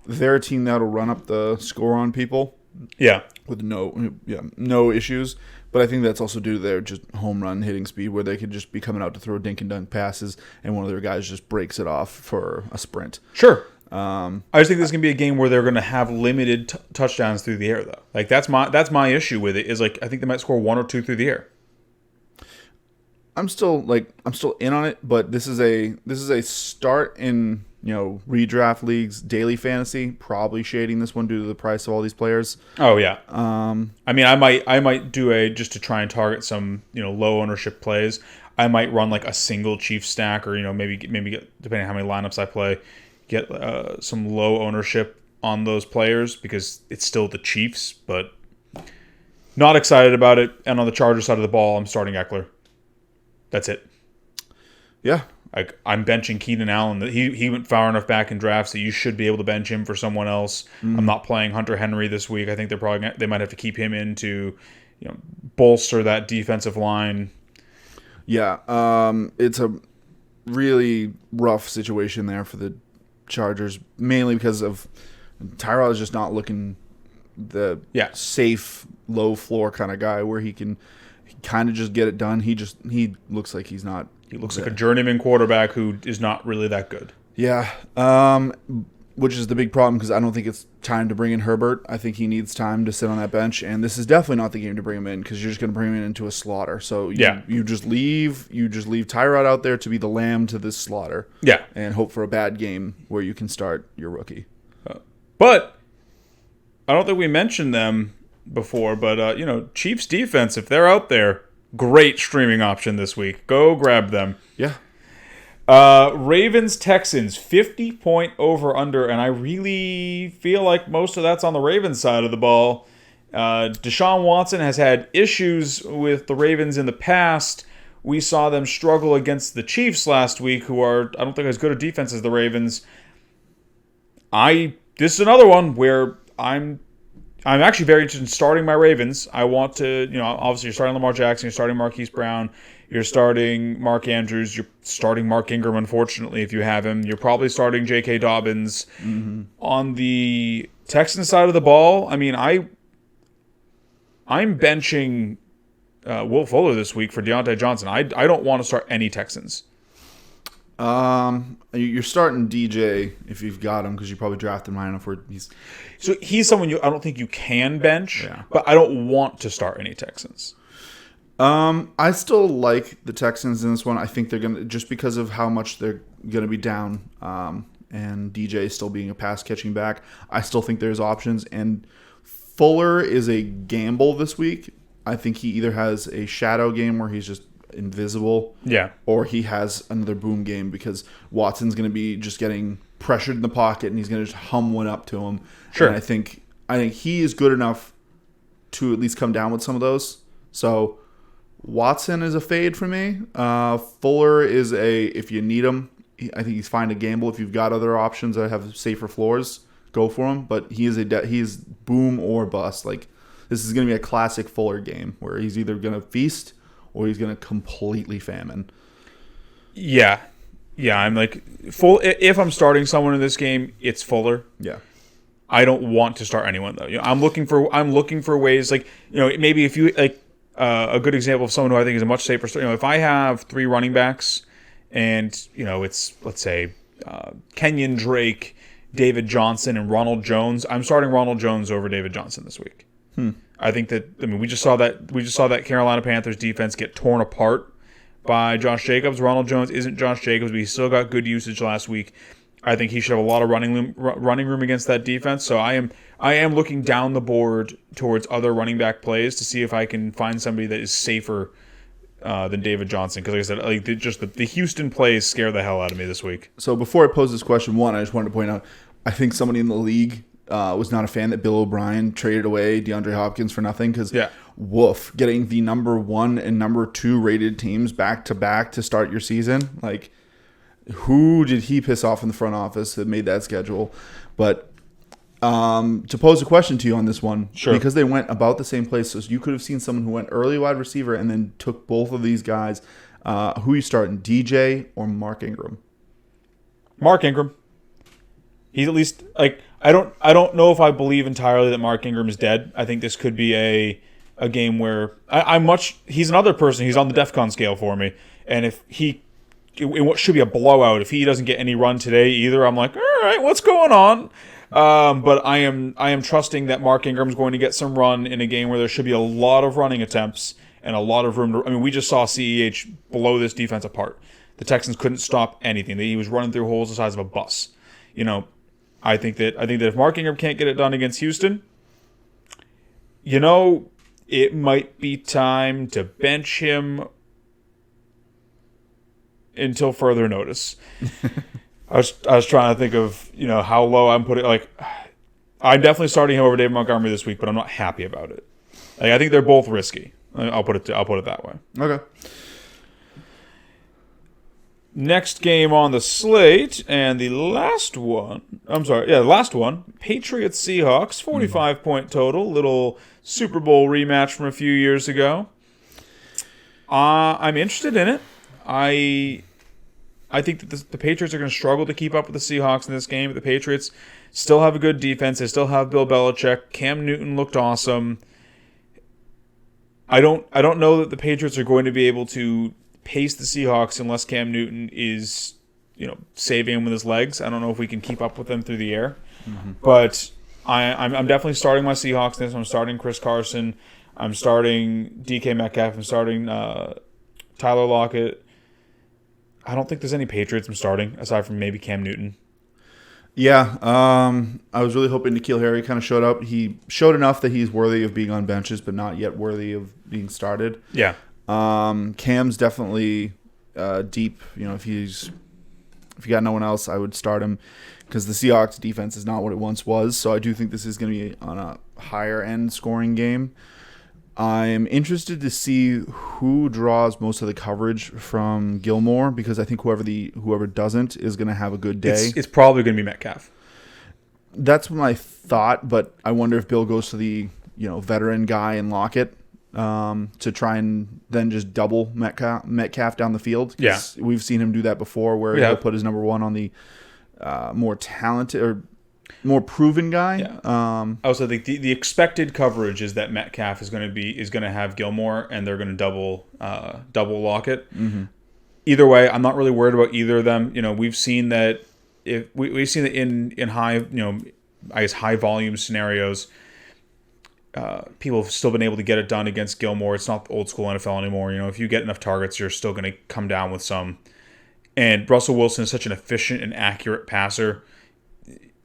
they're a team that'll run up the score on people. Yeah. With no issues. But I think that's also due to their just home run hitting speed, where they could just be coming out to throw dink and dunk passes, and one of their guys just breaks it off for a sprint. Sure. I just think this is gonna be a game where they're gonna have limited touchdowns through the air, though. Like, that's my issue with it. Is like, I think they might score 1 or 2 through the air. I'm still in on it, but this is a start in redraft leagues, daily fantasy. Probably shading this one due to the price of all these players. Oh yeah. I mean, I might do just to try and target some low ownership plays. I might run like a single Chief stack, or maybe get, depending on how many lineups I play, get some low ownership on those players because it's still the Chiefs, but not excited about it. And on the Chargers side of the ball, I'm starting Eckler. That's it. Yeah. I'm benching Keenan Allen. He went far enough back in drafts that you should be able to bench him for someone else. I'm not playing Hunter Henry this week. I think they might have to keep him in to bolster that defensive line. Yeah. really rough situation there for the Chargers, mainly because of Tyrod is just not looking the safe, low floor kind of guy where he can kind of just get it done. He looks like he's not. He looks like a journeyman quarterback who is not really that good. Yeah, which is the big problem because I don't think it's time to bring in Herbert. I think he needs time to sit on that bench, and this is definitely not the game to bring him in because you're just going to bring him into a slaughter. So you just leave Tyrod out there to be the lamb to this slaughter. Yeah, and hope for a bad game where you can start your rookie. But I don't think we mentioned them before. But Chiefs defense, if they're out there, great streaming option this week. Go grab them. Yeah. Ravens Texans 50-point over under, and I really feel like most of that's on the Ravens side of the ball. Deshaun Watson has had issues with the Ravens in the past. We saw them struggle against the Chiefs last week, who are, I don't think, as good a defense as the Ravens. This is another one where I'm actually very interested in starting my Ravens. I want to, obviously you're starting Lamar Jackson, you're starting Marquise Brown, you're starting Mark Andrews, you're starting Mark Ingram, unfortunately, if you have him. You're probably starting J.K. Dobbins. Mm-hmm. On the Texans side of the ball, I mean, I'm benching Will Fuller this week for Deontay Johnson. I don't want to start any Texans. You're starting DJ if you've got him because you probably drafted him high enough where he's. So he's someone I don't think you can bench, but I don't want to start any Texans. I still like the Texans in this one. I think they're gonna just because of how much they're gonna be down, and DJ still being a pass catching back. I still think there's options, and Fuller is a gamble this week. I think he either has a shadow game where he's just invisible, or he has another boom game because Watson's going to be just getting pressured in the pocket and he's going to just hum one up to him. Sure. And I think he is good enough to at least come down with some of those. So Watson is a fade for me. Fuller is if you need him, I think he's fine to gamble. If you've got other options that have safer floors, go for him. But he is boom or bust. Like this is going to be a classic Fuller game where he's either going to feast or he's going to completely famine. Yeah. I'm like if I'm starting someone in this game, it's Fuller. Yeah. I don't want to start anyone though. I'm looking for ways like maybe if you like a good example of someone who I think is a much safer start. If I have 3 running backs and it's let's say Kenyon Drake, David Johnson, and Ronald Jones, I'm starting Ronald Jones over David Johnson this week. I think that we just saw that Carolina Panthers defense get torn apart by Josh Jacobs. Ronald Jones isn't Josh Jacobs, but he still got good usage last week. I think he should have a lot of running room against that defense. So I am looking down the board towards other running back plays to see if I can find somebody that is safer than David Johnson. Because like I said, the Houston plays scare the hell out of me this week. So before I pose this question, I just wanted to point out, I think somebody in the league was not a fan that Bill O'Brien traded away DeAndre Hopkins for nothing because woof, getting the number 1 and number 2 rated teams back to back to start your season. Like, who did he piss off in the front office that made that schedule? But to pose a question to you on this one, because they went about the same place, so you could have seen someone who went early wide receiver and then took both of these guys. Who you starting, DJ or Mark Ingram? Mark Ingram. He's at least like I don't know if I believe entirely that Mark Ingram is dead. I think this could be a game where he's another person. He's on the DEFCON scale for me, and if it should be a blowout. If he doesn't get any run today either, I'm like, all right, what's going on? But I am trusting that Mark Ingram's going to get some run in a game where there should be a lot of running attempts and a lot of room. We just saw CEH blow this defense apart. The Texans couldn't stop anything. He was running through holes the size of a bus. I think that if Mark Ingram can't get it done against Houston, it might be time to bench him until further notice. I was trying to think of how low I'm putting. Like, I'm definitely starting him over David Montgomery this week, but I'm not happy about it. Like, I think they're both risky. I'll put it that way. Okay. Next game on the slate, and the last one, Patriots Seahawks, 45-point total, little Super Bowl rematch from a few years ago. I'm interested in it. I I think that the Patriots are going to struggle to keep up with the Seahawks in this game. The Patriots still have a good defense. They still have Bill Belichick. Cam Newton looked awesome. I don't know that the Patriots are going to be able to pace the Seahawks unless Cam Newton is, saving him with his legs. I don't know if we can keep up with them through the air. Mm-hmm. But I'm definitely starting my Seahawks in this. I'm starting Chris Carson. I'm starting DK Metcalf. I'm starting Tyler Lockett. I don't think there's any Patriots I'm starting, aside from maybe Cam Newton. Yeah, I was really hoping N'Keal Harry kind of showed up. He showed enough that he's worthy of being on benches, but not yet worthy of being started. Yeah. Cam's definitely deep. If you got no one else, I would start him because the Seahawks defense is not what it once was. So I do think this is going to be on a higher end scoring game. I'm interested to see who draws most of the coverage from Gilmore because I think whoever doesn't is going to have a good day. It's probably going to be Metcalf. That's my thought, but I wonder if Bill goes to the veteran guy and Lockett to try and then just double Metcalf down the field. Yeah, we've seen him do that before, where he'll put his number one on the more talented or more proven guy. Yeah. I also think the expected coverage is that Metcalf is going to have Gilmore, and they're going to double Lockett. Mm-hmm. Either way, I'm not really worried about either of them. We've seen that we've seen that in high I guess high volume scenarios, people have still been able to get it done against Gilmore. It's not the old school NFL anymore. If you get enough targets, you're still going to come down with some. And Russell Wilson is such an efficient and accurate passer.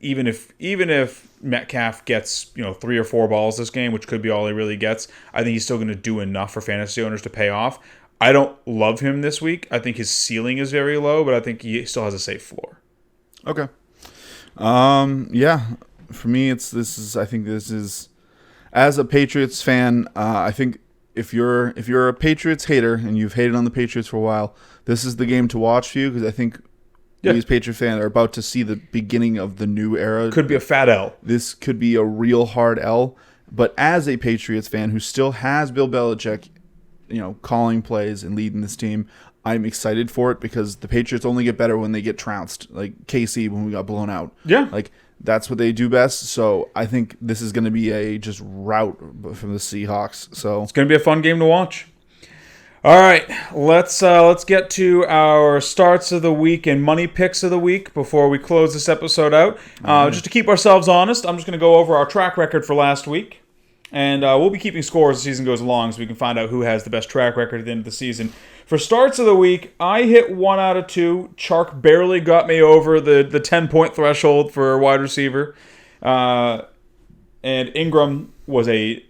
Even if Metcalf gets 3 or 4 balls this game, which could be all he really gets, I think he's still going to do enough for fantasy owners to pay off. I don't love him this week. I think his ceiling is very low, but I think he still has a safe floor. Okay. Yeah. For me, I think this is as a Patriots fan. I think if you're a Patriots hater and you've hated on the Patriots for a while, this is the game to watch for you because I think. Yeah. These Patriot fans are about to see the beginning of the new era. Could be a fat L. This could be a real hard L. But as a Patriots fan who still has Bill Belichick, calling plays and leading this team, I'm excited for it because the Patriots only get better when they get trounced. Like KC when we got blown out. Yeah. Like that's what they do best. So I think this is going to be a just rout from the Seahawks. So it's going to be a fun game to watch. All right, let's get to our starts of the week and money picks of the week before we close this episode out. Just to keep ourselves honest, I'm just going to go over our track record for last week, and we'll be keeping scores as the season goes along so we can find out who has the best track record at the end of the season. For starts of the week, I hit 1 out of 2. Chark barely got me over the 10-point threshold for a wide receiver, and Ingram was a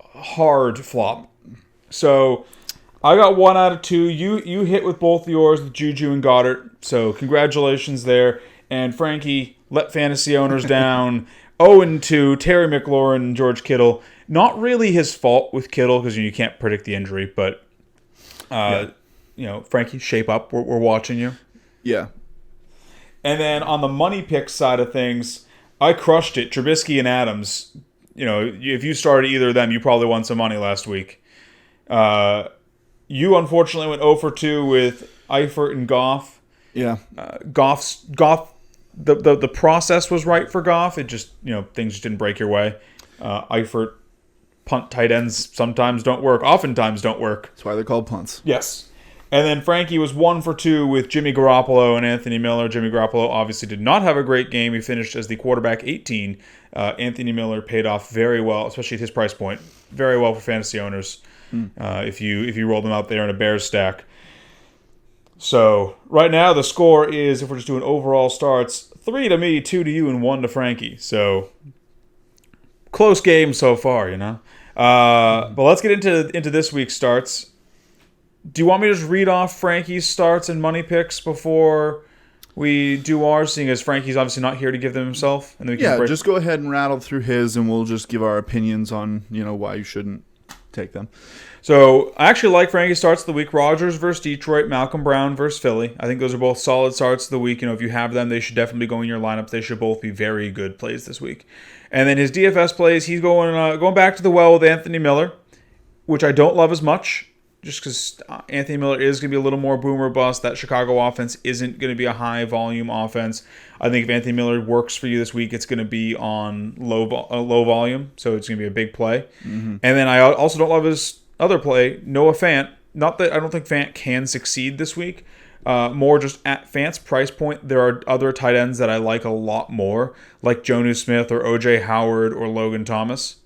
hard flop. So I got 1 out of 2. You hit with both yours with Juju and Goddard. So congratulations there. And Frankie let fantasy owners down. 0-2. Terry McLaurin and George Kittle. Not really his fault with Kittle because you can't predict the injury. But, Frankie, shape up. We're watching you. Yeah. And then on the money pick side of things, I crushed it. Trubisky and Adams. If you started either of them, you probably won some money last week. You unfortunately went 0 for 2 with Eifert and Goff. Yeah. Goff. The process was right for Goff. It just things just didn't break your way. Eifert punt tight ends sometimes don't work. Oftentimes don't work. That's why they're called punts. Yes. And then Frankie was 1 for 2 with Jimmy Garoppolo and Anthony Miller. Jimmy Garoppolo obviously did not have a great game. He finished as the quarterback 18. Anthony Miller paid off very well, especially at his price point. Very well for fantasy owners. If you roll them out there in a Bears stack. So right now the score is, if we're just doing overall starts, 3 to me, 2 to you, and 1 to Frankie. So close game so far, But let's get into this week's starts. Do you want me to just read off Frankie's starts and money picks before we do ours, seeing as Frankie's obviously not here to give them himself? And then we can just go ahead and rattle through his, and we'll just give our opinions on why you shouldn't take them. So I actually like Frankie's starts of the week. Rodgers versus Detroit, Malcolm Brown versus Philly. I think those are both solid starts of the week. If you have them, they should definitely go in your lineups. They should both be very good plays this week. And then his DFS plays, he's going back to the well with Anthony Miller, which I don't love as much. just because Anthony Miller is going to be a little more boomer bust. That Chicago offense isn't going to be a high volume offense. I think if Anthony Miller works for you this week, it's going to be on low volume, so it's going to be a big play. And then I also don't love his other play, Noah Fant. Not that I don't think Fant can succeed this week. More just at Fant's price point, there are other tight ends that I like a lot more, like Jonnu Smith or O.J. Howard or Logan Thomas.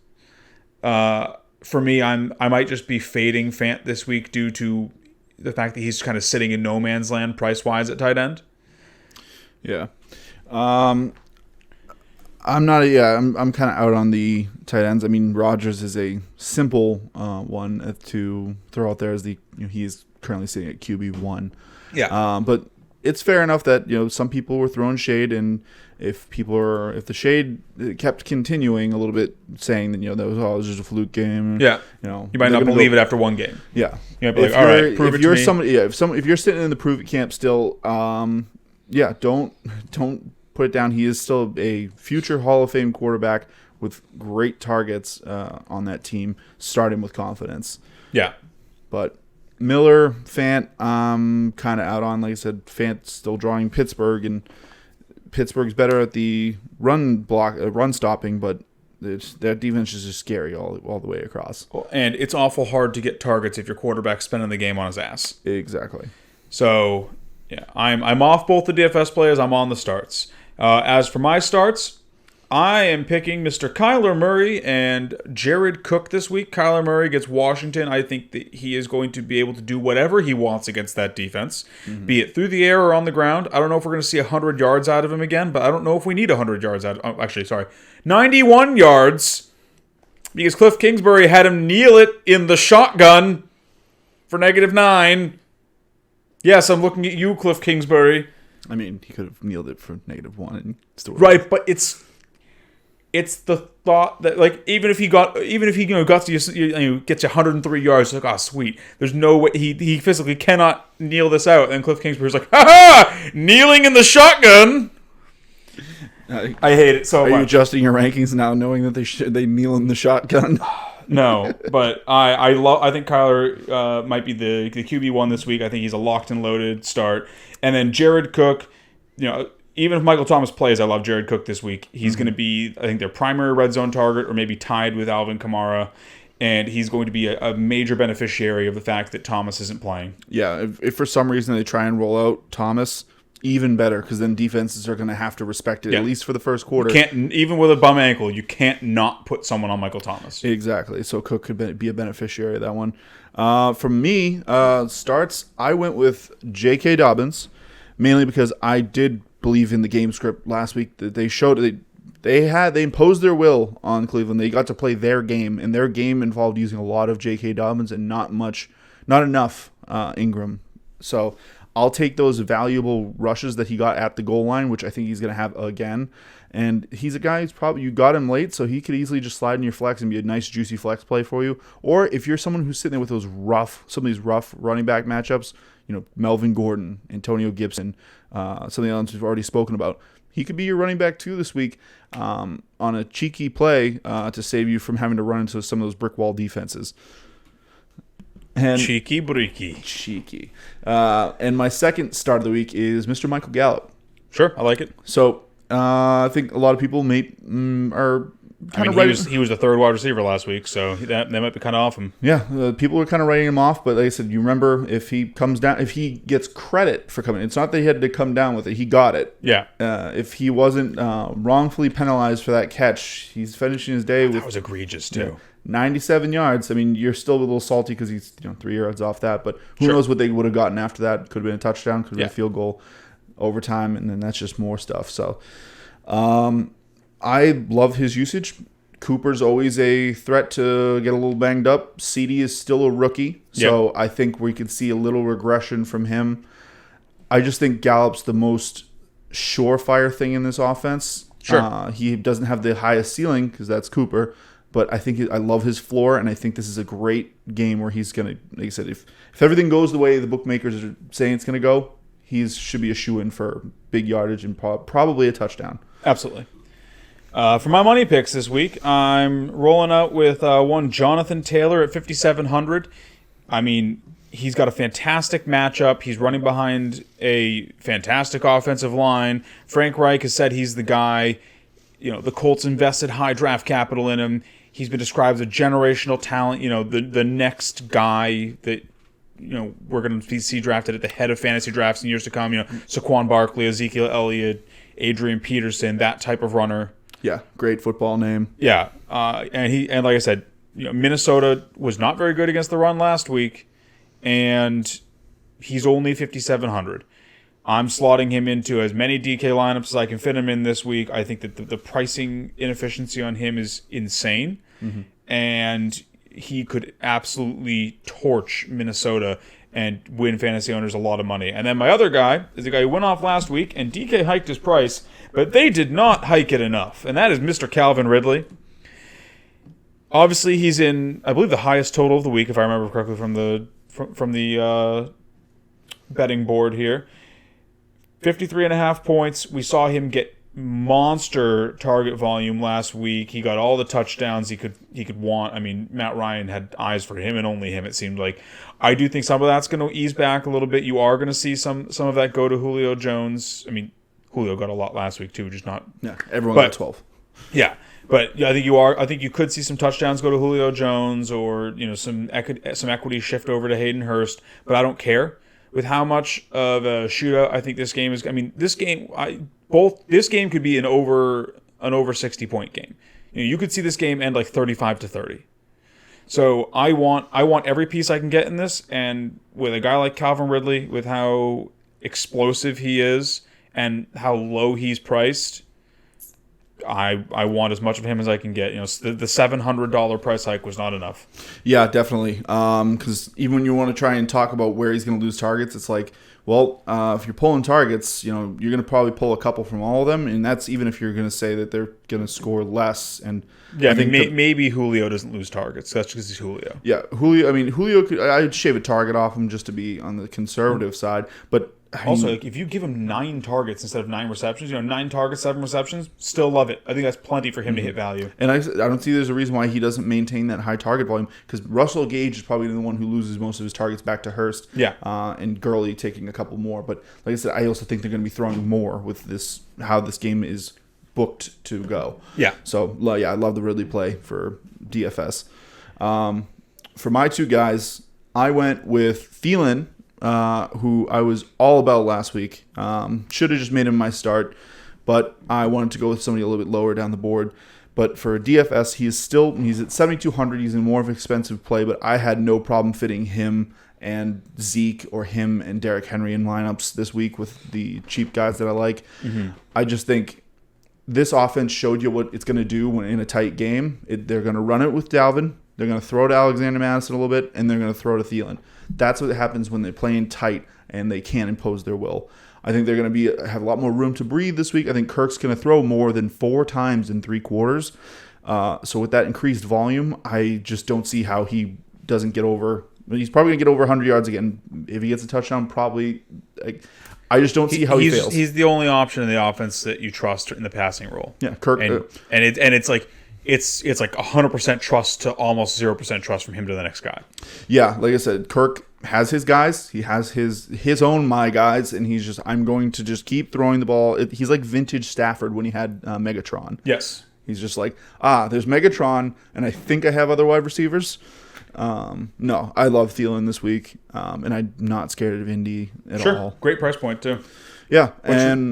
For me, I might just be fading Fant this week due to the fact that he's kind of sitting in no man's land price-wise at tight end. Yeah. I'm not. I'm kind of out on the tight ends. I mean, Rodgers is a simple one to throw out there as he is currently sitting at QB1. Yeah. But it's fair enough that some people were throwing shade, and if the shade kept continuing a little bit, saying that that was just a fluke game. Yeah. You might not believe it after one game. Yeah. You might be like, all right, prove it to me. If you're sitting in the prove it camp still, don't put it down. He is still a future Hall of Fame quarterback with great targets on that team. Start him with confidence. Yeah. But Miller, Fant, I'm kind of out on. Like I said, Fant's still drawing Pittsburgh, and Pittsburgh's better at the run stopping, but that defense is just scary all the way across. And it's awful hard to get targets if your quarterback's spending the game on his ass. Exactly. So, yeah, I'm off both the DFS players. I'm on the starts. As for my starts, I am picking Mr. Kyler Murray and Jared Cook this week. Kyler Murray gets Washington. I think that he is going to be able to do whatever he wants against that defense, be it through the air or on the ground. I don't know if we're going to see 100 yards out of him again, but I don't know if we need 100 yards out. 91 yards, because Cliff Kingsbury had him kneel it in the shotgun for -9. Yes, I'm looking at you, Cliff Kingsbury. I mean, he could have kneeled it for -1 and still right, but it's the thought that, like, even if he got to gets you 103 yards, it's like, oh sweet, there's no way he physically cannot kneel this out. And Cliff Kingsbury's like, ha, kneeling in the shotgun. I hate it so much. Are you adjusting your rankings now, knowing that they kneel in the shotgun? No, but I think Kyler might be the QB1 this week. I think he's a locked and loaded start. And then Jared Cook, even if Michael Thomas plays, I love Jared Cook this week. He's going to be, I think, their primary red zone target, or maybe tied with Alvin Kamara. And he's going to be a major beneficiary of the fact that Thomas isn't playing. Yeah, if for some reason they try and roll out Thomas, even better, because then defenses are going to have to respect it, at least for the first quarter. Even with a bum ankle, you can't not put someone on Michael Thomas. Exactly. So Cook could be a beneficiary of that one. For me, starts, I went with J.K. Dobbins, mainly because I did believe in the game script last week that they showed they imposed their will on Cleveland. They got to play their game, and their game involved using a lot of J.K. Dobbins and not enough Ingram. So I'll take those valuable rushes that he got at the goal line, which I think he's going to have again. And he's a guy who's probably, you got him late, so he could easily just slide in your flex and be a nice, juicy flex play for you. Or if you're someone who's sitting there with some of these rough running back matchups, Melvin Gordon, Antonio Gibson, some of the others we've already spoken about, he could be your running back too this week on a cheeky play to save you from having to run into some of those brick wall defenses. And cheeky breaky. Cheeky. And my second start of the week is Mr. Michael Gallup. Sure, I like it. So I think a lot of people are kind of right. He was the third wide receiver last week, so that might be kind of off him. Yeah, people are kind of writing him off, but like I said, you remember if he gets credit for coming, it's not that he had to come down with it; he got it. Yeah. If he wasn't wrongfully penalized for that catch, he's finishing his day with that was egregious too. 97 yards. I mean, you're still a little salty because he's 3 yards off that, but who knows what they would have gotten after that? Could have been a touchdown, could have been a field goal, overtime, and then that's just more stuff. So, I love his usage. Cooper's always a threat to get a little banged up. CD is still a rookie, so I think we could see a little regression from him. I just think Gallup's the most surefire thing in this offense. Sure. He doesn't have the highest ceiling because that's Cooper, but I think I love his floor, and I think this is a great game where he's going to, like I said, if everything goes the way the bookmakers are saying it's going to go, he should be a shoo-in for big yardage and probably a touchdown. Absolutely. For my money picks this week, I'm rolling out with one Jonathan Taylor at 5,700. I mean, He's got a fantastic matchup. He's running behind a fantastic offensive line. Frank Reich has said he's the guy. The Colts invested high draft capital in him. He's been described as a generational talent. The next guy that we're going to see drafted at the head of fantasy drafts in years to come. Saquon Barkley, Ezekiel Elliott, Adrian Peterson, that type of runner. Yeah, great football name. Yeah, and like I said, Minnesota was not very good against the run last week, and he's only 5,700. I'm slotting him into as many DK lineups as I can fit him in this week. I think that the pricing inefficiency on him is insane, and he could absolutely torch Minnesota and win fantasy owners a lot of money. And then my other guy is the guy who went off last week, and DK hiked his price, but they did not hike it enough, and that is Mr. Calvin Ridley. Obviously, he's in, I believe, the highest total of the week, if I remember correctly from the betting board here. 53.5 points. We saw him get monster target volume last week. He got all the touchdowns he could want. I mean, Matt Ryan had eyes for him and only him, it seemed like. I do think some of that's going to ease back a little bit. You are going to see some of that go to Julio Jones. I mean, Julio got a lot last week too, just not. Yeah, everyone got 12. Yeah, but yeah, I think you could see some touchdowns go to Julio Jones, or some equity shift over to Hayden Hurst. But I don't care with how much of a shootout I think this game is. I mean, this game could be an over 60-point game. You could see this game end like 35-30. So I want every piece I can get in this, and with a guy like Calvin Ridley, with how explosive he is and how low he's priced, I want as much of him as I can get. The $700 price hike was not enough. Yeah, definitely. Because even when you want to try and talk about where he's going to lose targets, it's like, well, if you're pulling targets, you're going to probably pull a couple from all of them, and that's even if you're going to say that they're going to score less. And yeah, I think maybe Julio doesn't lose targets. That's because he's Julio. Yeah, Julio. I mean, Julio. I'd shave a target off him just to be on the conservative side, but. Also, if you give him 9 targets instead of 9 receptions, 9 targets, 7 receptions, still love it. I think that's plenty for him to hit value. And I don't see there's a reason why he doesn't maintain that high target volume, because Russell Gage is probably the one who loses most of his targets back to Hurst. Yeah. And Gurley taking a couple more. But like I said, I also think they're going to be throwing more with this, how this game is booked to go. Yeah. So, yeah, I love the Ridley play for DFS. For my 2 guys, I went with Thielen, who I was all about last week. Should have just made him my start, but I wanted to go with somebody a little bit lower down the board. But for DFS, he's at 7,200. He's in more of an expensive play, but I had no problem fitting him and Zeke or him and Derrick Henry in lineups this week with the cheap guys that I like. Mm-hmm. I just think this offense showed you what it's going to do when in a tight game. They're going to run it with Dalvin. They're going to throw to Alexander Madison a little bit, and they're going to throw to Thielen. That's what happens when they're playing tight and they can't impose their will. I think they're going to have a lot more room to breathe this week. I think Kirk's going to throw more than 4 times in 3 quarters. So with that increased volume, I just don't see how he doesn't get over. He's probably going to get over 100 yards again. If he gets a touchdown, probably. I just don't see how he fails. He's the only option in the offense that you trust in the passing role. Yeah, Kirk. And it's like. It's like 100% trust to almost 0% trust from him to the next guy. Yeah, like I said, Kirk has his guys. He has his own my guys, and he's just, I'm going to just keep throwing the ball. He's like vintage Stafford when he had Megatron. Yes. He's just like, there's Megatron, and I think I have other wide receivers. No, I love Thielen this week, and I'm not scared of Indy at all. Great price point, too. Yeah,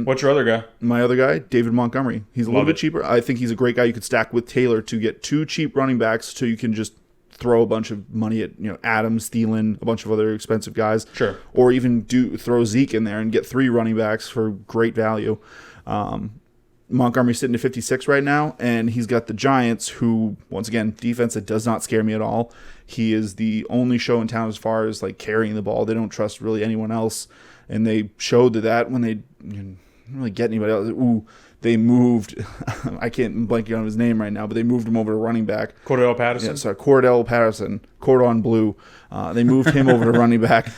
what's your other guy? My other guy, David Montgomery. He's a little bit cheaper. I think he's a great guy you could stack with Taylor to get 2 cheap running backs, so you can just throw a bunch of money at Adams, Thielen, a bunch of other expensive guys. Sure. Or even throw Zeke in there and get 3 running backs for great value. Montgomery's sitting at 56 right now, and he's got the Giants, who, once again, defense that does not scare me at all. He is the only show in town as far as like carrying the ball. They don't trust really anyone else. And they showed that when they didn't really get anybody else. They moved. I can't blank on his name right now, but they moved him over to running back. Cordell Patterson? Yeah, sorry, Cordell Patterson. Cordon Bleu. They moved him over to running back.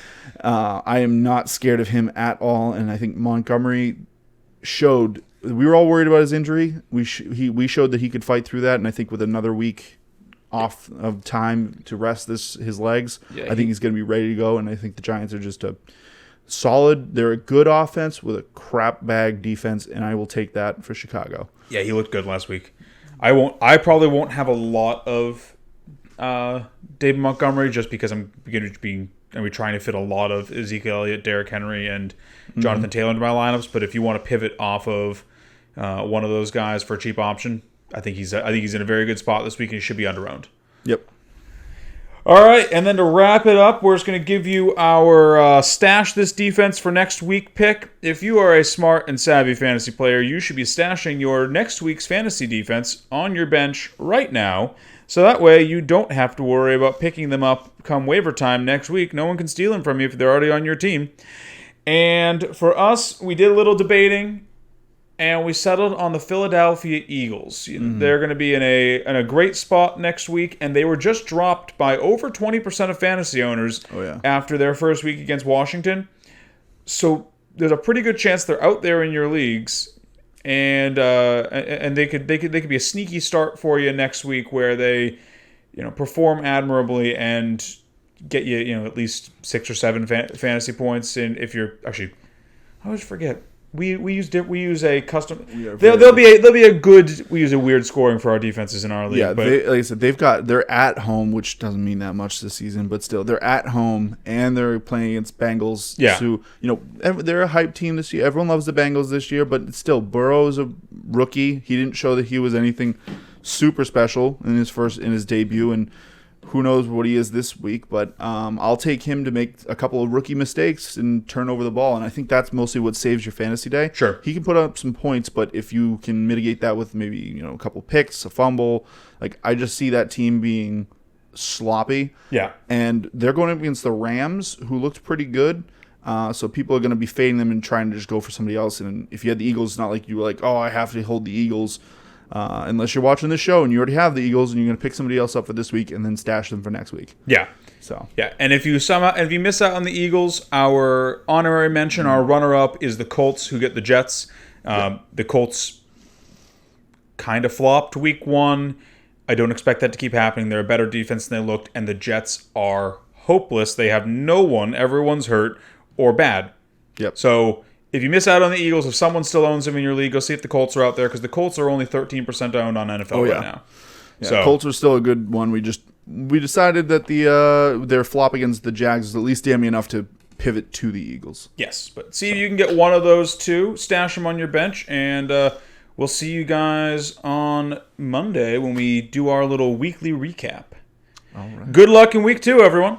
I am not scared of him at all, and I think Montgomery showed. We were all worried about his injury. We showed that he could fight through that, and I think with another week off of time to rest his legs. Yeah, I think he's going to be ready to go, and I think the Giants are just a solid. They're a good offense with a crap bag defense, and I will take that for Chicago. Yeah, he looked good last week. I probably won't have a lot of David Montgomery just because I'm going to be trying to fit a lot of Ezekiel Elliott, Derrick Henry, and Jonathan Taylor into my lineups. But if you want to pivot off of one of those guys for a cheap option, I think he's in a very good spot this week, and he should be under-owned. Yep. All right, and then to wrap it up, we're just going to give you our stash this defense for next week pick. If you are a smart and savvy fantasy player, you should be stashing your next week's fantasy defense on your bench right now, so that way you don't have to worry about picking them up come waiver time next week. No one can steal them from you if they're already on your team. And for us, we did a little debating, and we settled on the Philadelphia Eagles. They're going to be in a great spot next week, and they were just dropped by over 20% of fantasy owners after their first week against Washington. So there's a pretty good chance they're out there in your leagues, and they could be a sneaky start for you next week where they perform admirably and get you at least 6 or 7 fantasy points. And if you're actually, I always forget. We use a custom. They'll be a good. We use a weird scoring for our defenses in our league. Yeah, but like I said, they're at home, which doesn't mean that much this season, but still, they're at home and they're playing against Bengals. Yeah, who they're a hype team this year. Everyone loves the Bengals this year, but still, Burrow's a rookie. He didn't show that he was anything super special in his debut, and who knows what he is this week, but I'll take him to make a couple of rookie mistakes and turn over the ball, and I think that's mostly what saves your fantasy day. Sure. He can put up some points, but if you can mitigate that with maybe a couple picks, a fumble, I just see that team being sloppy. Yeah. And they're going up against the Rams, who looked pretty good. So people are going to be fading them and trying to just go for somebody else. And if you had the Eagles, it's not like you were like, oh, I have to hold the Eagles. Unless you're watching the show and you already have the Eagles and you're going to pick somebody else up for this week and then stash them for next week. Yeah. So yeah, and if you miss out on the Eagles, our honorary mention, our runner-up is the Colts, who get the Jets. The Colts kind of flopped week 1. I don't expect that to keep happening. They're a better defense than they looked, and the Jets are hopeless. They have no one. Everyone's hurt or bad. Yep. So if you miss out on the Eagles, if someone still owns them in your league, go see if the Colts are out there, because the Colts are only 13% owned on NFL right now. Yeah, so Colts are still a good one. We decided that their flop against the Jags is at least damning enough to pivot to the Eagles. Yes, but see if you can get one of those two, stash them on your bench, and we'll see you guys on Monday when we do our little weekly recap. All right. Good luck in week 2, everyone.